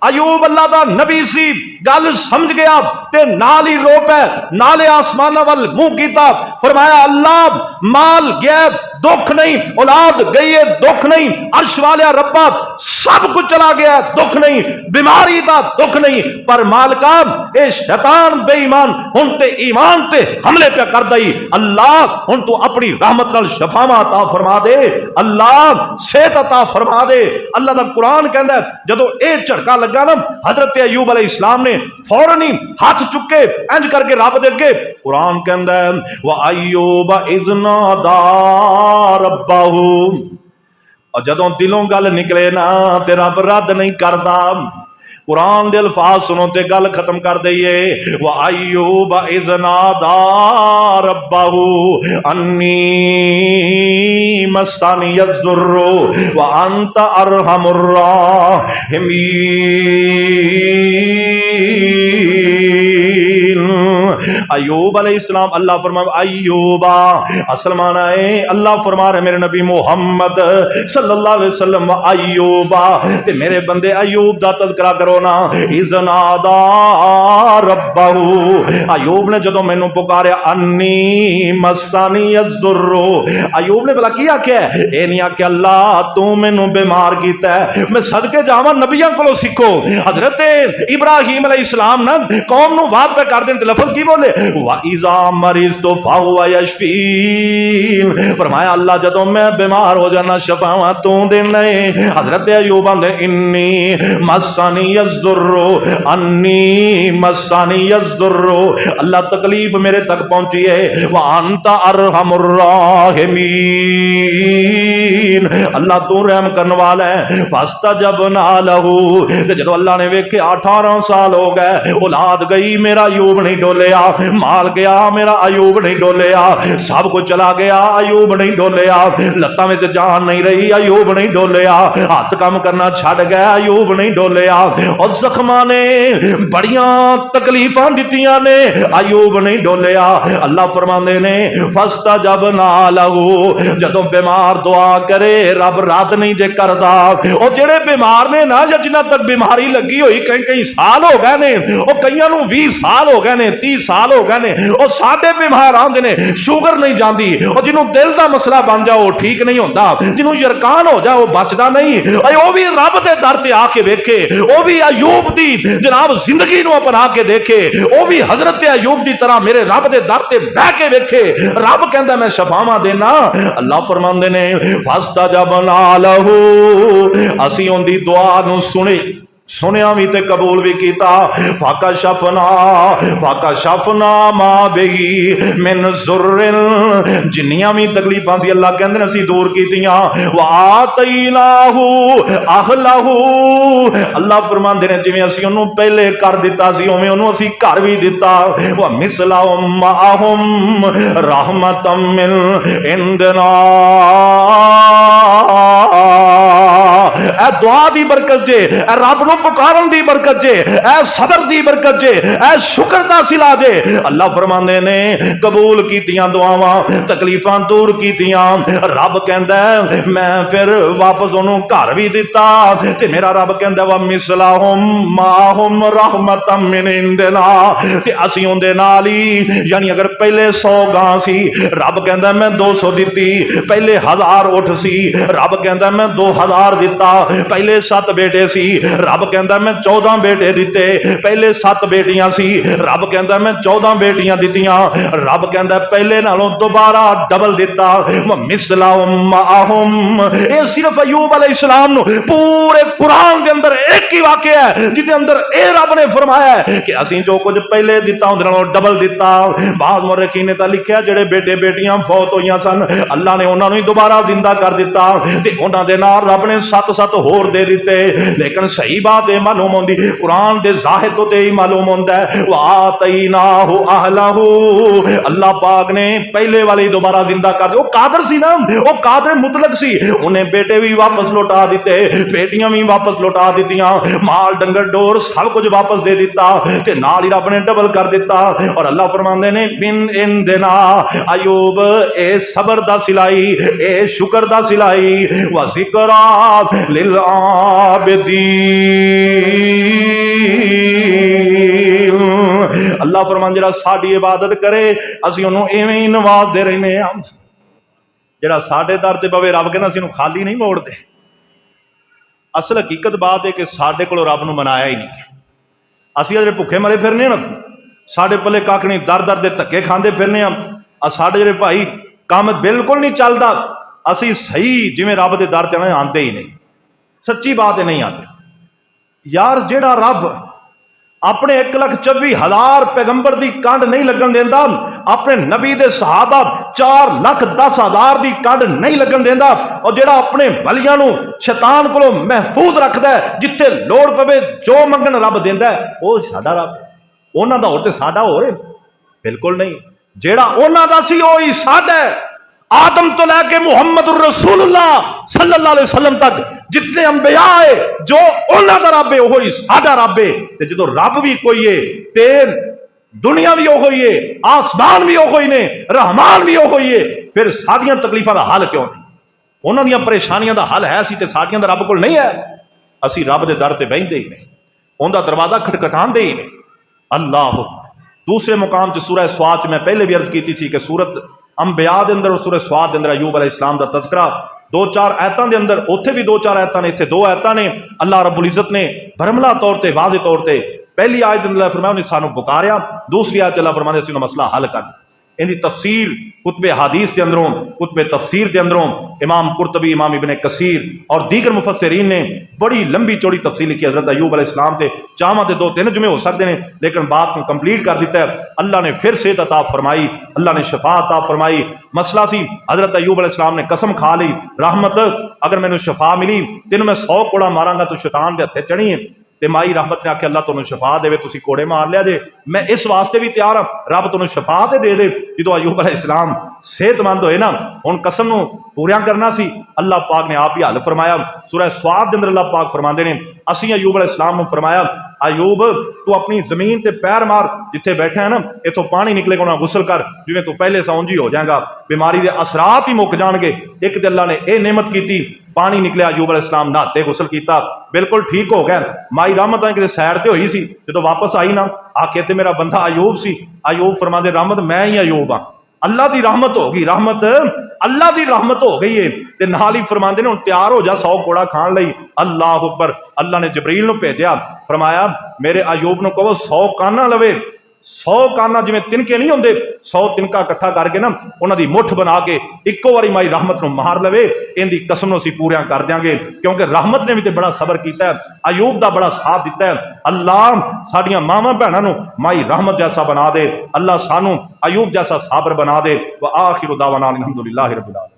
अयूब अल्लाह दा नबी सी, गल समझ गया ते नाल ही रो पे, नाले आसमाना वाल मुंह कीता, फरमाया अल्लाह माल गया दुख नहीं, औलाद गई है दुख नहीं, अर्श वाले रब्बा सब कुछ चला गया दुख नहीं, बीमारी दा दुख नहीं, पर मालका ए शैतान बेईमान हुण ते ईमान ते हमले पे कर दई। अल्लाह हुण तू अपनी रहमत नाल शफावां अता फरमा दे, अल्लाह सेहत अता फरमा दे। अल्लाह दा कुरान कहंदा जदों ए झटका लगा ना, हजरत अयूब अलैहिस्सलाम ने फौरन ही हाथ चुके इंज करके रब दे अगे, कुरान कहंदा व अयूब इज़ नादा रब्बाहू, और जदों दिलों गल निकले ना ते रब रद्द नहीं करदा। कुरान दे अल्फाज सुनो ते गल खत्म कर दईए। व अयूब इज़ नादा रब्बाहू अन्नी मस्सानी यज़्दुर्रु व अंत अरहमुर राहिमीन। अयूब अलैहिस्सलाम, अल्लाह फरमा अयूबा, असल माना है अल्लाह फरमा रहे मेरे नबी मोहम्मद सल्लल्लाहु अलैहि वसल्लम अयूबा, ते मेरे बंदे अयूब दा तज़किरा करो ना। इज़नादा रब्बहू, अयूब ने जदों मैनू पुकारिया अन्नी मस्सानी यज़्दुर्रु, अयूब ने भला की आख्या, ये नहीं आख्या अल्लाह तू मैनू बीमार कीता है, मैं सदके जावां नबियां कोलों सीखो। हजरत इब्राहीम अलैहिस्सलाम ना कौम नू वाद पे कर देन, लफज की बोले वा इज़ा मरिज़तु फहुव यशफीन, फरमाया अल्लाह जदों मैं बीमार हो जाना शफावां तू देना है। हजरत अयूब आंदे इन्नी मस्सानी यज़्दुर्रु अन्नी मस्सानी यज़्दुर्रु, अल्लाह तकलीफ मेरे तक पहुंची है, व अंत अरहमुर राहिमीन, अल्लाह तू रहम करने वाला है। फस्तजबना लहू, जदों अल्लाह ने वेखे 18 साल हो गए औलाद गई, मेरा अयूब नहीं डोलिया, माल गया मेरा अयूब नहीं डोलिया, सब कुछ चला गया अयूब नहीं डोलिया, लत्तां विच जान नहीं रही अयूब नहीं डोलिया, हाथ काम करना छड़ गया अयूब नहीं डोलिया, और जख्मां ने बड़ियां तकलीफां दित्तियां ने अयूब नहीं डोलिया। अल्लाह फरमांदे ने फस्तजबना लहू, जदों बीमार दुआ करे रब रद नहीं जे करदा। और जेड़े बीमार ने ना, या जिन्हां तक बीमारी लगी हुई कई साल हो गए ने, और कईयां नूं 20 साल हो गए ने, 30 साल हो गए ने, और साडे बीमार आंदे ने शुगर नहीं जाती, और जिन्हों दिल का मसला बन जाओ वो ठीक नहीं होता, जिन्हों यरकान हो जाओ बचता नहीं, वो भी रब के दर ते आके वेखे, वो भी अयूब दी जनाब जिंदगी नूं अपना के देखे, वो भी हजरत अयूब की तरह मेरे रब के दर ते बह के वेखे। रब कहता मैं शफावां देना। अल्लाह फरमांदे ने फस्तजबना लहू, असीं उहदी दुआ नूं सुनिया भी ते कबूल भी किया। फाका शफना मा बेही मिन जुर्रिन, जिन्नियां भी तकलीफां सी अल्लाह कहंदे ने असीं दूर कीतियां। व आतैनाहु अहलहु, अल्लाह फरमांदे ने जिवें असीं ओनू पहले कर दिता सी उवें ओनू असीं घर भी दिता। व मिसलहुम माहुम रहमतम मिन इंदना, ए दुआ दी बरकत जे, ए रब नूं पुकारन दी बरकत जे, ए सबर दी बरकत जे, ए शुक्र दा सिला जे। अल्लाह फरमांदे ने कबूल कीतियां दुआवां, तकलीफां दूर कीतियां। रब कहंदा मैं फिर वापस ओनू घर भी दिता, ते मेरा रब कहंदा वा मिसलाहुम माहुम रहमतम मिन इंदना, ते असीं उहदे नाल ही, यानी अगर पहले 100 गां सी रब कहंदा मैं 200 दित्ती, पहले 1000 उठ सी रब कहंदा मैं 2000 दिता, पहले 7 बेटे सी रब कहंदा मैं 14 बेटे दिते, पहले 7 बेटियां सी रब कहंदा मैं 14 बेटियां दित्तियां। रब कहंदा पहले नालों दोबारा डबल दिता। मिसलाहुम माहुम, ये सिर्फ अयूब अलैहिस्सलाम नु पूरे कुरान के अंदर एक ही वाकया है जिदे अंदर ए रब ने फरमाया है कि असीं जो कुछ पहले दिता उहदे नालों डबल दिता। बाद मुर्रखीन ने तां लिखिया जेड़े बेटे बेटियां फौत होईयां सन अल्लाह ने उन्हां नूं ही दोबारा जिंदा कर दिता, ते उन्हां दे नाल रब ने 7 होर दे दिते। लेकिन सही बात है मालूम होंदी कुरान दे जाहिर तो ते ही मालूम होंदा है व आतैनाहु अहलहु, अल्लाह पाक ने पहले वाले ही दोबारा जिंदा कर दिया। वो कादर सी ना, वो कादर मुतलक सी, उन्हें बेटे भी वापस लौटा दिते, बेटियां भी वापस लौटा दित्तियां, माल डंगर डोर सब कुछ वापस दे दिता, ते नाल ही रब ने डबल कर दिता। और अल्लाह फरमांदे ने बिन इन देना अयूब ए सबर दा सिलाई, ए शुक्र दा सिलाई, व ज़िक्रा लिल अल्लाह फरमान जरा साडी इबादत करे असीं उहनूं इवें ही नवाज दे रहने आ। जरा साडे दर ते पवे रब कहंदा असीं उहनूं खाली नहीं मोड़दे। असल हकीकत बात है कि साडे कोलों रब नूं मनाया ही नहीं। असीं अजे भुखे मरे फिरने ना, साडे पल्ले कख नहीं, दर दर दे धक्के खांदे फिरने आ। साडे जेहड़े भाई काम बिल्कुल नहीं चलदा, असीं सही जिवें रब दे दर ते आंदे ही नहीं। सच्ची बात है नहीं आते यार। जेड़ा रब अपने 1,24,000 पैगंबर की कंड नहीं लगन देंदा, अपने नबी दे सहाबा 4,10,000 की कंड नहीं लगन देंदा, और जेड़ा अपने वलियां नूं शैतान कोलों महफूज रखदा है, जिथे लोड़ पवे जो मंगन रब देंदा है, वो साडा रब। उन्हां दा होर ते साडा होर बिल्कुल नहीं। जेड़ा उन्हां दा सी वो ही साडा है। आदम तो लैके मुहम्मद रसूलुल्लाह सल्लल्लाहु अलैहि वसल्लम तक जितने अंबिया है जो उन्हां दा रब है वो ही साडा रब है। ते जदों रब भी कोई है ते दुनिया भी वो ही है, आसमान भी वो ही ने, रहमान भी वो ही है, फिर साडियां तकलीफां दा हल क्यों नहीं? उन्हां दियां परेशानियां दा हल है सी ते साडियां दा रब कोल नहीं है। असीं रब दे दर ते बहिंदे ही नहीं, उहदा दरवाजा खटखटांदे ही नहीं। अल्लाह दूसरे मुकाम च सूरह स्वाद मैं पहले भी अर्ज की थी कि सूरत अंबिया के अंदर और सूरह स्वाद के अंदर अयूब अलैहिस्सलाम का तज़किरा 2-4 आयतों के अंदर, उत्थे भी 2-4 आयतां ने, इत्थे 2 आयतां ने। अल्लाह रब्बुल इज़्ज़त ने भरमला तौर पर वाज़े तौर पर पहली आयत अल्लाह फरमाया उन्हें सानू पुकारिया, दूसरी आयत अल्लाह फरमाया सी मसला हल कर। इनकी तफसीर कुतबे हदीस के अंदरों, कुतबे तफसीर के अंदरों इमाम कुर्तबी, इमाम इब्ने कसीर और दीगर मुफस्सिरीन ने बड़ी लंबी चौड़ी तफसील लिखी। हज़रत अयूब अलैहिस्सलाम के चाहवां ते 2-3 जुमे हो सकते हैं, लेकिन बात को कंप्लीट कर दिता है। अल्लाह ने फिर सेहत अता फरमाई, अल्लाह ने शफा अता फरमाई। मसला सी हज़रत अयूब अलैहिस्सलाम ने कसम खा ली, रहमत अगर मैनू शफा मिली तेन मैं 100 कोड़ा मारांगा तो शैतान के हत्थे चढ़ी है। तो माई रहमत ने आख्या अल्लाह तुहानू शफा देवे, तुसीं कोड़े मार लिया जे, मैं इस वास्ते भी तैयार हाँ, रब तुहानू शफा तो दे दे। जो अयूब अलैहिस्सलाम सेहतमंद होए ना, हुण कसम नूं पूरियां करना सी, अल्लाह पाक ने आप ही हल फरमाया। सूरह स्वाद दे अंदर अल्लाह पाक फरमाते हैं, असीं अयूब अलैहिस्सलाम नूं फरमाया, अयूब तू अपनी जमीन ते पैर मार, जिथे बैठा है ना इथों पानी निकलेगा, उन्हें गुसल कर, जिवें तू पहले सौंजी हो जाएगा, बीमारी के असरात ही मुक जाएंगे। एक तो अल्लाह ने यह नेमत की, पानी निकलिया, अयूब अलैहिस्सलाम नहाते गुसल किया, बिल्कुल ठीक हो गया। माई रहमत कि सैर तो हुई सी, जो वापस आई ना आके तो मेरा बंदा अयूब सी, अयूब फरमाते रहमत मैं ही अयूब हाँ, अल्लाह की रहमत हो गई, रहमत अल्लाह की रहमत हो गई है। ते नाल ही फरमाते ने हुण तैयार हो जा 100 कोड़ा खाण लई। अल्लाह अकबर। अल्लाह ने जबरील नूं भेजिया, फरमाया मेरे अयूब नूं कहो 100 काना लवे, 100 काना जिवें तिनके नहीं होंदे, 100 तिनका इकट्ठा करके ना उन्हां दी मुठ बना के इक्को वारी माई रहमत नूं मार लवे। इहदी कसम नूं असीं पूरियां कर देंगे, क्योंकि रहमत ने भी तो बड़ा सबर किया है, अयूब दा बड़ा साथ दिता है। अल्लाह साडियां मावां भैणां नूं माई रहमत जैसा बना दे, अल्लाह सानू अयूब जैसा साबर बना दे। व आखिरु दावाना अल्हम्दुलिल्लाहि रब्बिल आलमीन।